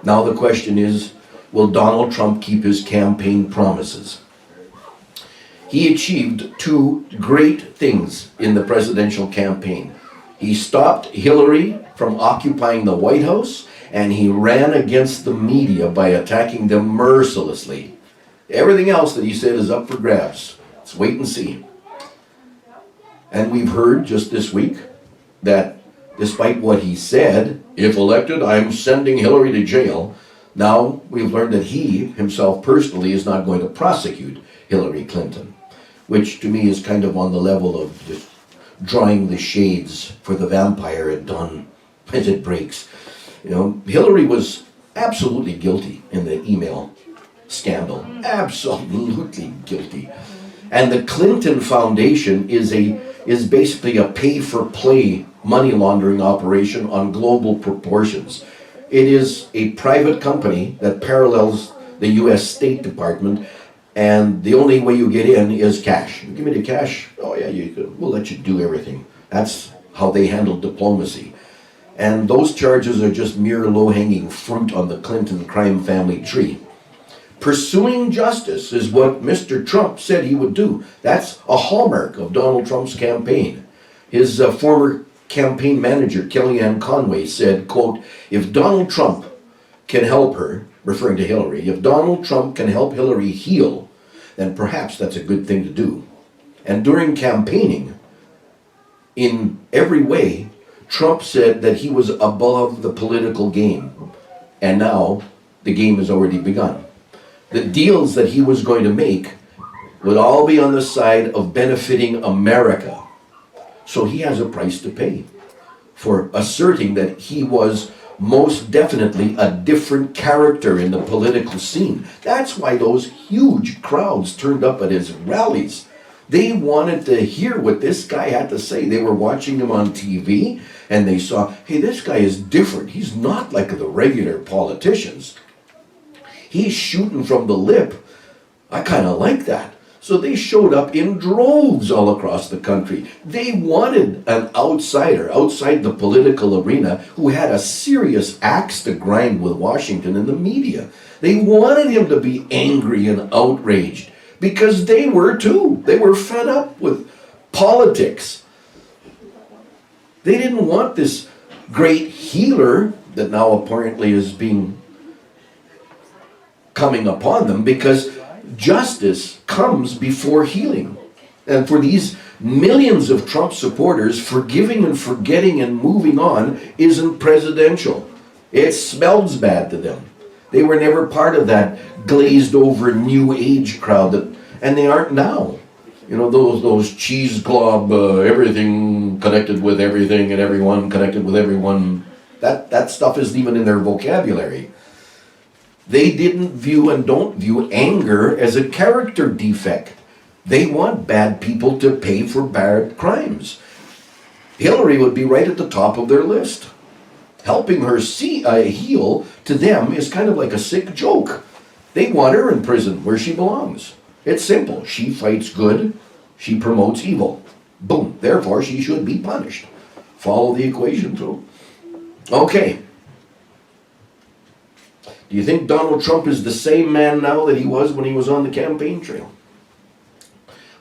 Now the question is, will Donald Trump keep his campaign promises? He achieved two great things in the presidential campaign. He stopped Hillary from occupying the White House, and he ran against the media by attacking them mercilessly. Everything else that he said is up for grabs. Let's wait and see. And we've heard just this week that despite what he said, if elected, I'm sending Hillary to jail. Now we've learned that he himself personally is not going to prosecute Hillary Clinton, which to me is kind of on the level of just drawing the shades for the vampire at dawn as it breaks. You know, Hillary was absolutely guilty in the email scandal. Absolutely guilty. And the Clinton Foundation is basically a pay-for-play money laundering operation on global proportions. It is a private company that parallels the U.S. State Department, and the only way you get in is cash. Give me the cash. Oh yeah, we'll let you do everything. That's how they handle diplomacy. And those charges are just mere low-hanging fruit on the Clinton crime family tree. Pursuing justice is what Mr. Trump said he would do. That's a hallmark of Donald Trump's campaign. His former campaign manager, Kellyanne Conway, said, quote, if Donald Trump can help her, referring to Hillary, if Donald Trump can help Hillary heal, then perhaps that's a good thing to do. And during campaigning, in every way, Trump said that he was above the political game. And now the game has already begun. The deals that he was going to make would all be on the side of benefiting America. So he has a price to pay for asserting that he was most definitely a different character in the political scene. That's why those huge crowds turned up at his rallies. They wanted to hear what this guy had to say. They were watching him on TV and they saw, hey, this guy is different. He's not like the regular politicians. He's shooting from the lip. I kind of like that. So they showed up in droves all across the country. They wanted an outsider outside the political arena who had a serious axe to grind with Washington and the media. They wanted him to be angry and outraged because they were too. They were fed up with politics. They didn't want this great healer that now apparently is coming upon them, because justice comes before healing. And for these millions of Trump supporters, forgiving and forgetting and moving on isn't presidential. It smells bad to them. They were never part of that glazed over new age crowd, and they aren't now. You know, those cheese glob, everything connected with everything and everyone connected with everyone, that stuff isn't even in their vocabulary. They didn't view and don't view anger as a character defect. They want bad people to pay for bad crimes. Hillary would be right at the top of their list. Helping her heal to them is kind of like a sick joke. They want her in prison where she belongs. It's simple. She fights good. She promotes evil. Boom. Therefore, she should be punished. Follow the equation through. Okay. Do you think Donald Trump is the same man now that he was when he was on the campaign trail?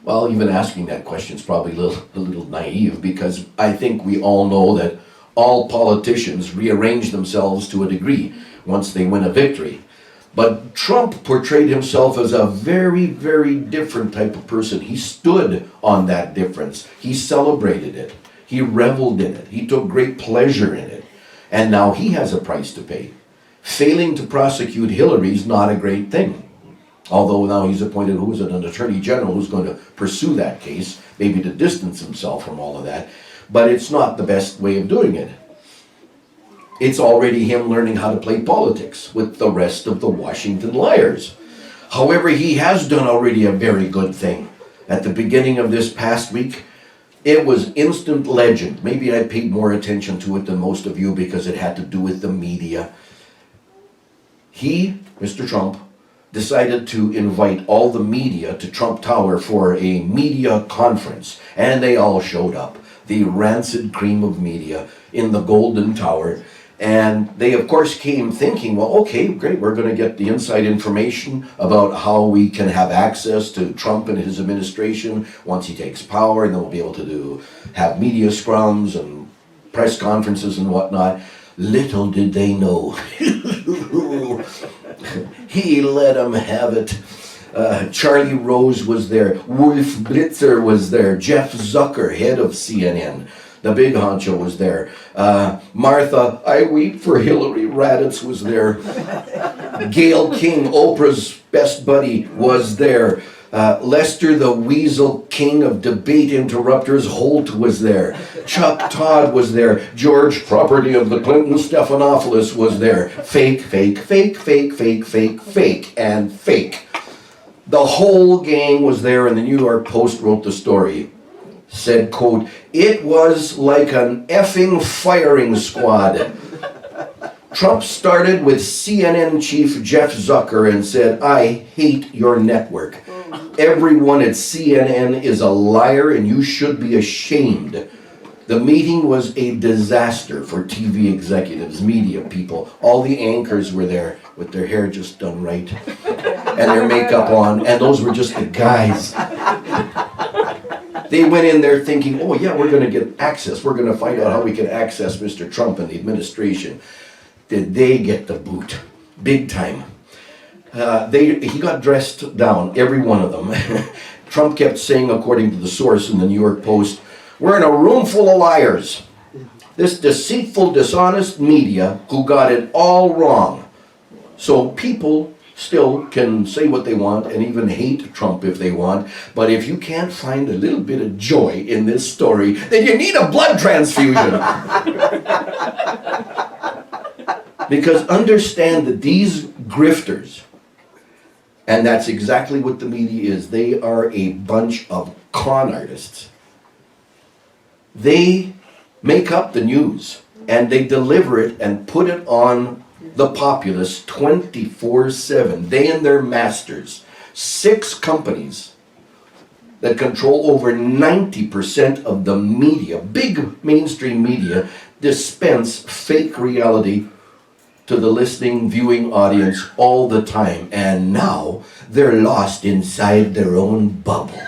Well, even asking that question is probably a little naive, because I think we all know that all politicians rearrange themselves to a degree once they win a victory. But Trump portrayed himself as a very, very different type of person. He stood on that difference. He celebrated it. He reveled in it. He took great pleasure in it. And now he has a price to pay. Failing to prosecute Hillary is not a great thing. Although now he's appointed an attorney general who's going to pursue that case, maybe to distance himself from all of that. But it's not the best way of doing it. It's already him learning how to play politics with the rest of the Washington liars. However, he has done already a very good thing. At the beginning of this past week, it was instant legend. Maybe I paid more attention to it than most of you because it had to do with the media. He, Mr. Trump, decided to invite all the media to Trump Tower for a media conference. And they all showed up. The rancid cream of media in the Golden Tower. And they, of course, came thinking, well, okay, great, we're going to get the inside information about how we can have access to Trump and his administration once he takes power, and then we'll be able to have media scrums and press conferences and whatnot. Little did they know. He let them have it. Charley Rose was there. Wolf Blitzer was there. Jeff Zucker, head of CNN. the big honcho, was there. Martha, I weep for Hillary Raditz, was there. Gail King, Oprah's best buddy, was there. Lester the Weasel, king of debate interrupters, Holt, was there. Chuck Todd was there. George, property of the Clinton Stephanopoulos, was there. Fake, fake, fake, fake, fake, fake, fake, and fake. The whole gang was there, and the New York Post wrote the story. Said, quote, "It was like an effing firing squad." Trump started with CNN chief Jeff Zucker and said, "I hate your network. Everyone at CNN is a liar and you should be ashamed." The meeting was a disaster for TV executives, media people. All the anchors were there with their hair just done right and their makeup on, and those were just the guys. They went in there thinking, oh yeah, we're going to get access. We're going to find out how we can access Mr. Trump and the administration. Did they get the boot? Big time. He got dressed down, every one of them. Trump kept saying, according to the source in the New York Post, "We're in a room full of liars. This deceitful, dishonest media who got it all wrong." So people still can say what they want and even hate Trump if they want, but if you can't find a little bit of joy in this story, then you need a blood transfusion. Because understand that these grifters, and that's exactly what the media is, they are a bunch of con artists. They make up the news and they deliver it and put it on the populace 24/7. They and their masters. 6 companies that control over 90% of the media, big mainstream media, dispense fake reality to the listening, viewing audience all the time. And now they're lost inside their own bubble.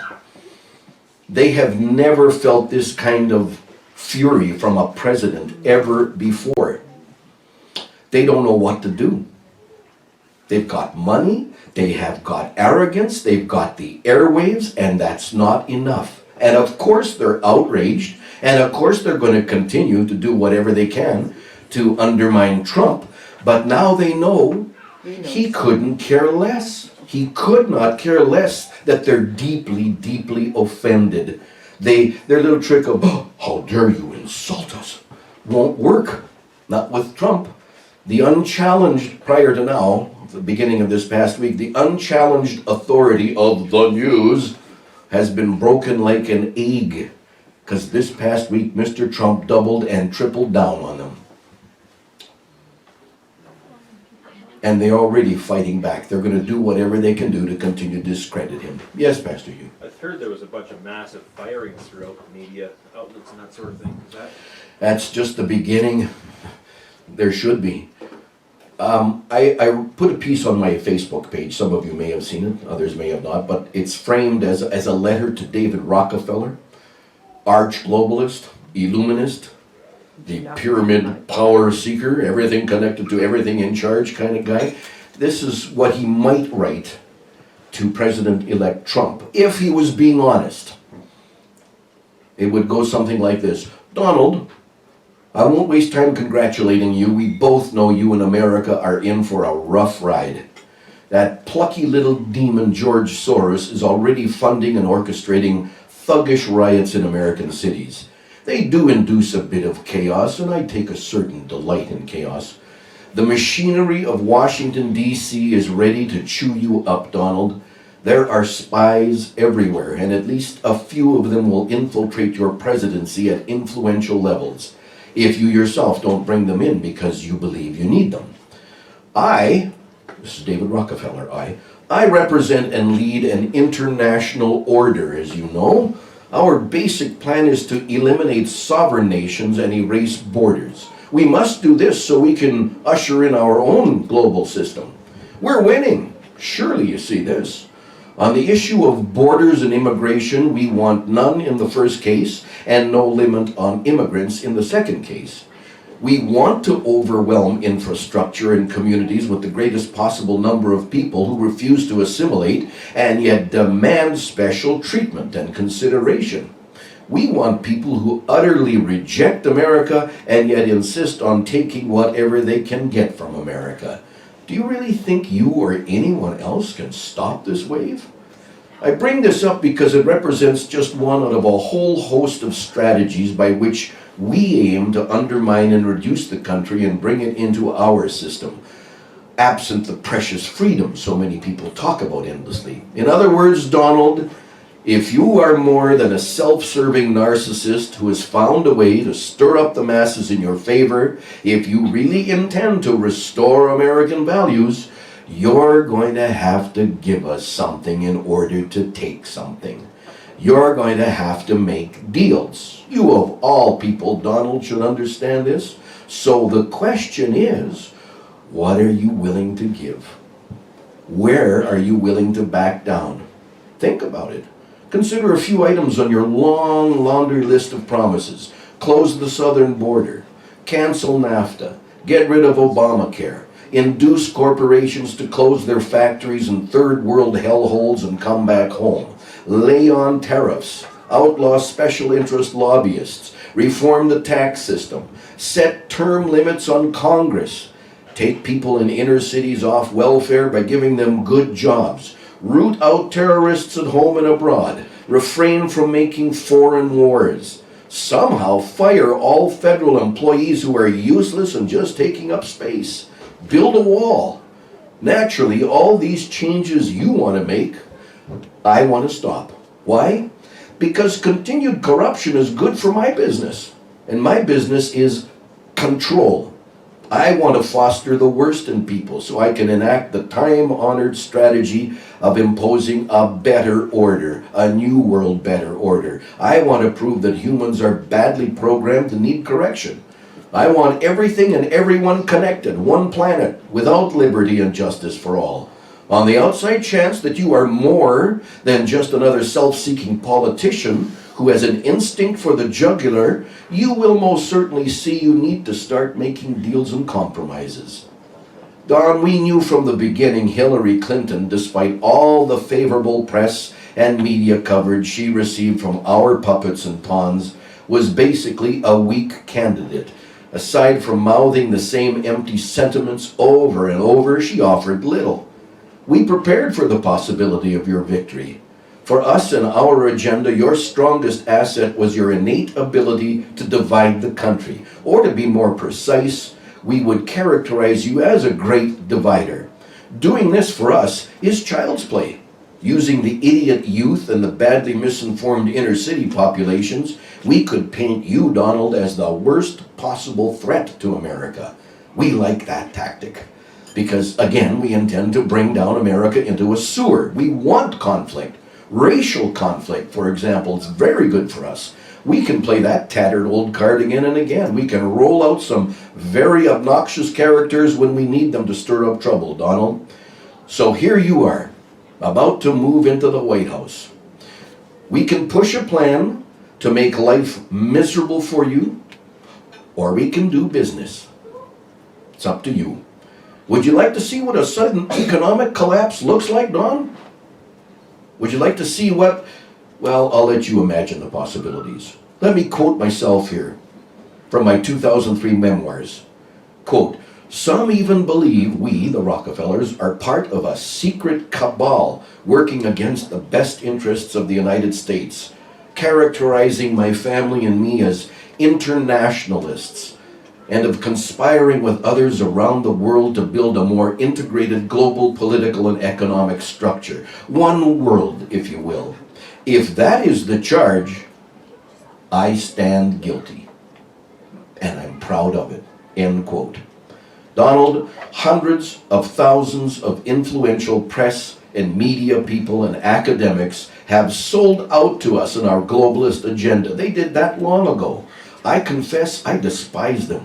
They have never felt this kind of fury from a president ever before. They don't know what to do. They've got money, they have got arrogance, they've got the airwaves, and that's not enough. And of course they're outraged, and of course they're going to continue to do whatever they can to undermine Trump. But now they know he couldn't care less. He could not care less that they're deeply, deeply offended. Their little trick of, "Oh, how dare you insult us," won't work. Not with Trump. The unchallenged, prior to now, the beginning of this past week, the unchallenged authority of the news has been broken like an egg. Because this past week, Mr. Trump doubled and tripled down on them. And they're already fighting back. They're going to do whatever they can do to continue to discredit him. Yes, Pastor Hugh. I've heard there was a bunch of massive firings throughout the media outlets and that sort of thing. Is that? That's just the beginning. There should be. I put a piece on my Facebook page. Some of you may have seen it, others may have not, but it's framed as a letter to David Rockefeller, arch globalist, illuminist, the pyramid power seeker, everything connected to everything in charge kind of guy. This is what he might write to President-elect Trump, if he was being honest. It would go something like this: "Donald, I won't waste time congratulating you. We both know you and America are in for a rough ride. That plucky little demon George Soros is already funding and orchestrating thuggish riots in American cities. They do induce a bit of chaos, and I take a certain delight in chaos. The machinery of Washington, D.C. is ready to chew you up, Donald. There are spies everywhere, and at least a few of them will infiltrate your presidency at influential levels, if you yourself don't bring them in because you believe you need them. This is David Rockefeller, I represent and lead an international order, as you know. Our basic plan is to eliminate sovereign nations and erase borders. We must do this so we can usher in our own global system. We're winning. Surely you see this. On the issue of borders and immigration, we want none in the first case and no limit on immigrants in the second case. We want to overwhelm infrastructure and communities with the greatest possible number of people who refuse to assimilate and yet demand special treatment and consideration. We want people who utterly reject America and yet insist on taking whatever they can get from America. Do you really think you or anyone else can stop this wave? I bring this up because it represents just one out of a whole host of strategies by which we aim to undermine and reduce the country and bring it into our system, absent the precious freedom so many people talk about endlessly. In other words, Donald, if you are more than a self-serving narcissist who has found a way to stir up the masses in your favor, if you really intend to restore American values, you're going to have to give us something in order to take something. You're going to have to make deals. You of all people, Donald, should understand this. So the question is, what are you willing to give? Where are you willing to back down? Think about it. Consider a few items on your long laundry list of promises. Close the southern border, cancel NAFTA, get rid of Obamacare, induce corporations to close their factories in third world hellholes and come back home, lay on tariffs, outlaw special interest lobbyists, reform the tax system, set term limits on Congress, take people in inner cities off welfare by giving them good jobs, root out terrorists at home and abroad, refrain from making foreign wars, somehow fire all federal employees who are useless and just taking up space, build a wall. Naturally, all these changes you want to make, I want to stop. Why? Because continued corruption is good for my business, and my business is control. I want to foster the worst in people so I can enact the time-honored strategy of imposing a better order, a new world better order. I want to prove that humans are badly programmed to need correction. I want everything and everyone connected, one planet, without liberty and justice for all. On the outside chance that you are more than just another self-seeking politician who has an instinct for the jugular, you will most certainly see you need to start making deals and compromises. Don, we knew from the beginning Hillary Clinton, despite all the favorable press and media coverage she received from our puppets and pawns, was basically a weak candidate. Aside from mouthing the same empty sentiments over and over, she offered little. We prepared for the possibility of your victory. For us and our agenda, your strongest asset was your innate ability to divide the country. Or to be more precise, we would characterize you as a great divider. Doing this for us is child's play. Using the idiot youth and the badly misinformed inner city populations, we could paint you, Donald, as the worst possible threat to America. We like that tactic. Because, again, we intend to bring down America into a sewer. We want conflict. Racial conflict, for example, is very good for us. We can play that tattered old card again and again. We can roll out some very obnoxious characters when we need them to stir up trouble, Donald. So here you are, about to move into the White House. We can push a plan to make life miserable for you, or we can do business. It's up to you. Would you like to see what a sudden economic collapse looks like, Don? Would you like to see what? Well, I'll let you imagine the possibilities. Let me quote myself here from my 2003 memoirs. Quote, "Some even believe we, the Rockefellers, are part of a secret cabal working against the best interests of the United States, characterizing my family and me as internationalists, and of conspiring with others around the world to build a more integrated global political and economic structure. One world, if you will. If that is the charge, I stand guilty. And I'm proud of it." End quote. Donald, hundreds of thousands of influential press and media people and academics have sold out to us in our globalist agenda. They did that long ago. I confess I despise them.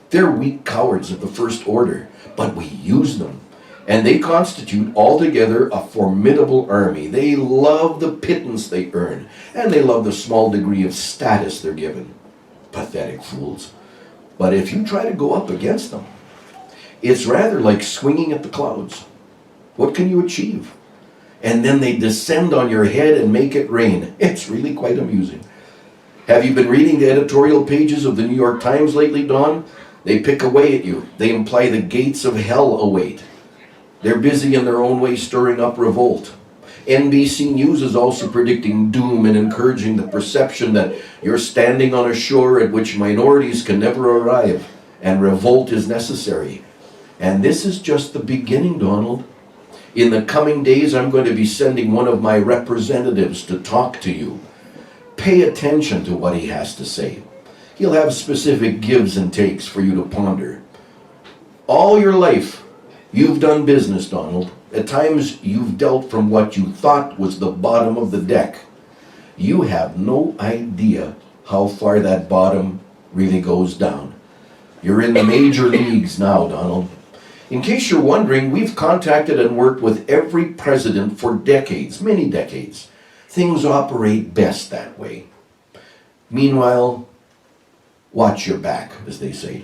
They're weak cowards of the first order, but we use them. And they constitute altogether a formidable army. They love the pittance they earn, and they love the small degree of status they're given. Pathetic fools. But if you try to go up against them, it's rather like swinging at the clouds. What can you achieve? and then they descend on your head and make it rain. It's really quite amusing. Have you been reading the editorial pages of the New York Times lately, Don? They pick away at you. They imply the gates of hell await. They're busy in their own way stirring up revolt. NBC News is also predicting doom and encouraging the perception that you're standing on a shore at which minorities can never arrive and revolt is necessary. And this is just the beginning, Donald. In the coming days, I'm going to be sending one of my representatives to talk to you. Pay attention to what he has to say. He'll have specific gives and takes for you to ponder. All your life, you've done business, Donald. At times, you've dealt from what you thought was the bottom of the deck. You have no idea how far that bottom really goes down. You're in the major leagues now, Donald. In case you're wondering, we've contacted and worked with every president for decades, many decades. Things operate best that way. Meanwhile, watch your back, as they say.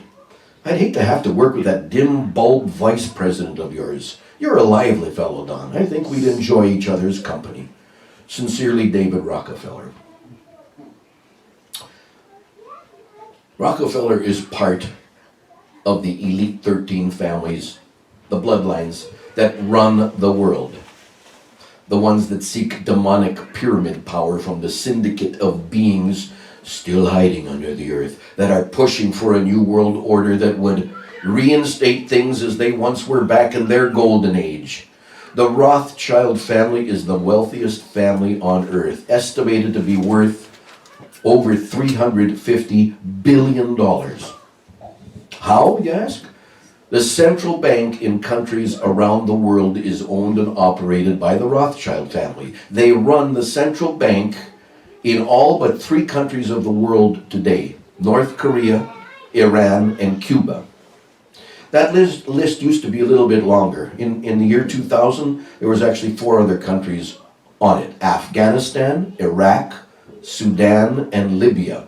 I'd hate to have to work with that dim-bulb vice president of yours. You're a lively fellow, Don. I think we'd enjoy each other's company. Sincerely, David Rockefeller. Rockefeller is part of the elite 13 families, the bloodlines that run the world. The ones that seek demonic pyramid power from the syndicate of beings still hiding under the earth, that are pushing for a new world order that would reinstate things as they once were back in their golden age. The Rothschild family is the wealthiest family on earth, estimated to be worth over $350 billion. How, you ask? The central bank in countries around the world is owned and operated by the Rothschild family. They run the central bank in all but 3 countries of the world today: North Korea, Iran, and Cuba. That list used to be a little bit longer. In the year 2000, there was actually 4 other countries on it: Afghanistan, Iraq, Sudan, and Libya.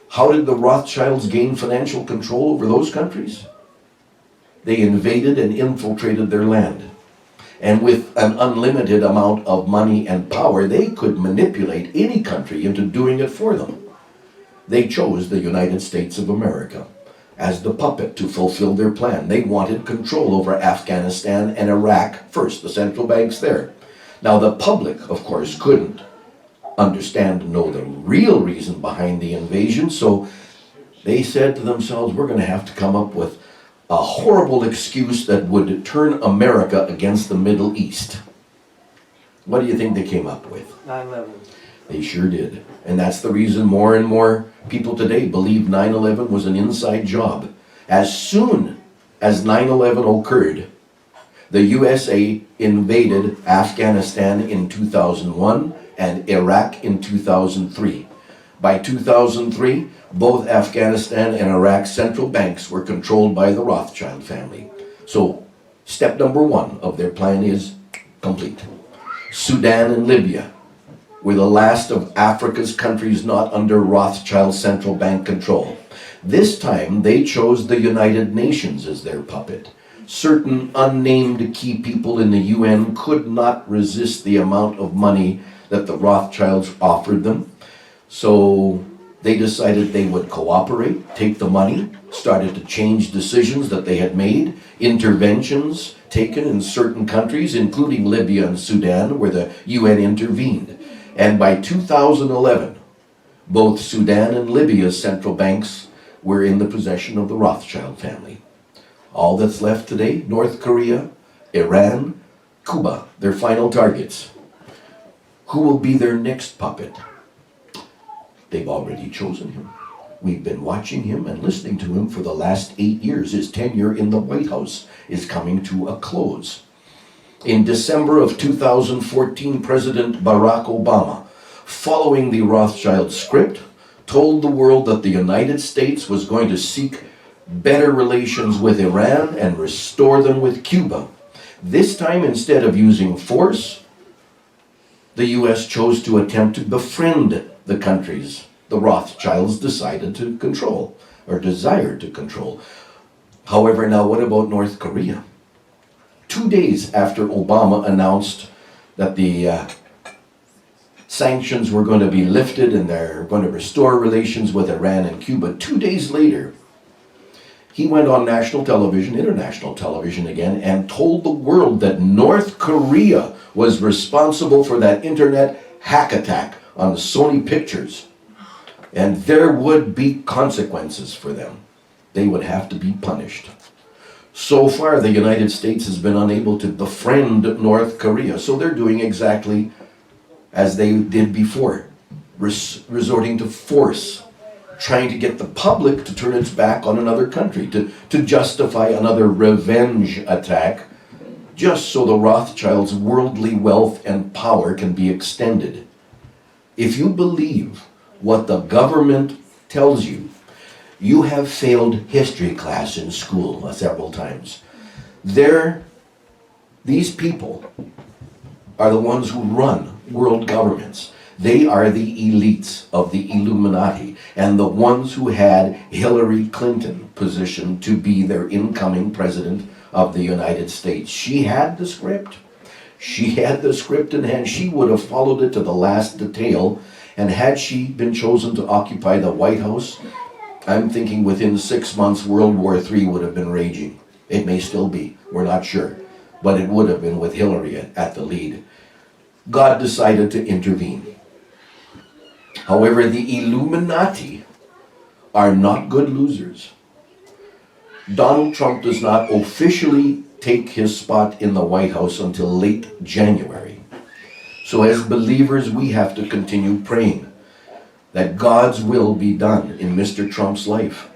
How did the Rothschilds gain financial control over those countries? They invaded and infiltrated their land. And with an unlimited amount of money and power, they could manipulate any country into doing it for them. They chose the United States of America as the puppet to fulfill their plan. They wanted control over Afghanistan and Iraq first, the central banks there. Now the public, of course, couldn't understand, know the real reason behind the invasion, so they said to themselves, we're going to have to come up with a horrible excuse that would turn America against the Middle East. What do you think they came up with? 9/11. They sure did. And that's the reason more and more people today believe 9/11 was an inside job. As soon as 9/11 occurred, the USA invaded Afghanistan in 2001 and Iraq in 2003. By 2003, both Afghanistan and Iraq's central banks were controlled by the Rothschild family. So, step number 1 of their plan is complete. Sudan and Libya were the last of Africa's countries not under Rothschild central bank control. This time, they chose the United Nations as their puppet. Certain unnamed key people in the UN could not resist the amount of money that the Rothschilds offered them. So they decided they would cooperate, take the money, started to change decisions that they had made, interventions taken in certain countries, including Libya and Sudan, where the UN intervened. And by 2011, both Sudan and Libya's central banks were in the possession of the Rothschild family. All that's left today, North Korea, Iran, Cuba, their final targets. Who will be their next puppet? They've already chosen him. We've been watching him and listening to him for the last 8 years. His tenure in the White House is coming to a close. In December of 2014, President Barack Obama, following the Rothschild script, told the world that the United States was going to seek better relations with Iran and restore them with Cuba. This time, instead of using force, the U.S. chose to attempt to befriend the countries the Rothschilds decided to control, or desired to control. However, now what about North Korea? 2 days after Obama announced that the sanctions were going to be lifted and they're going to restore relations with Iran and Cuba. 2 days later, he went on national television, international television again, and told the world that North Korea was responsible for that internet hack attack on Sony Pictures. And there would be consequences for them. They would have to be punished. So far, the United States has been unable to befriend North Korea, so they're doing exactly as they did before, resorting to force, trying to get the public to turn its back on another country, to justify another revenge attack, just so the Rothschilds' worldly wealth and power can be extended. If you believe what the government tells you, you have failed history class in school several times. These people are the ones who run world governments. They are the elites of the Illuminati and the ones who had Hillary Clinton positioned to be their incoming president of the United States. She had the script. She had the script in hand. She would have followed it to the last detail. And had she been chosen to occupy the White House, I'm thinking within 6 months, World War III would have been raging. It may still be. We're not sure. But it would have been with Hillary at the lead. God decided to intervene. However, the Illuminati are not good losers. Donald Trump does not officially take his spot in the White House until late January. So as believers, we have to continue praying that God's will be done in Mr. Trump's life.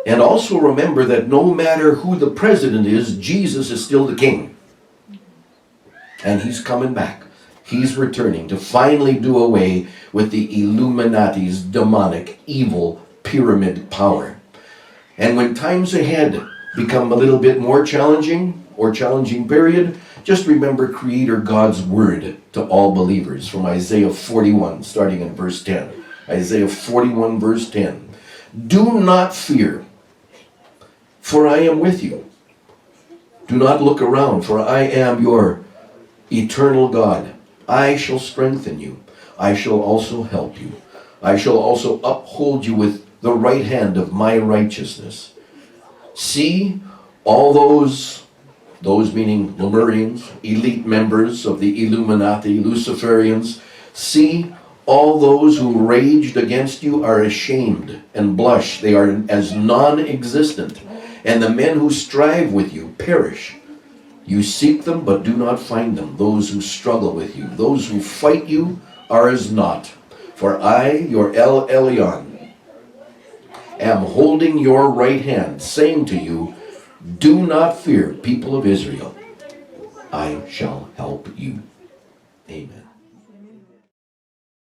And also remember that no matter who the president is, Jesus is still the king. And he's coming back. He's returning to finally do away with the Illuminati's demonic, evil pyramid power. And when times ahead become a little bit more challenging, or challenging period, just remember Creator God's word to all believers from Isaiah 41, starting in verse 10. Isaiah 41, verse 10. Do not fear, for I am with you. Do not look around, for I am your eternal God. I shall strengthen you. I shall also help you. I shall also uphold you with the right hand of my righteousness. See, all those meaning Lemurians, elite members of the Illuminati, Luciferians, see, all those who raged against you are ashamed and blush. They are as non-existent. And the men who strive with you perish. You seek them, but do not find them. Those who struggle with you, those who fight you, are as naught. For I, your El Elyon, am holding your right hand, saying to you, do not fear, people of Israel. I shall help you. Amen.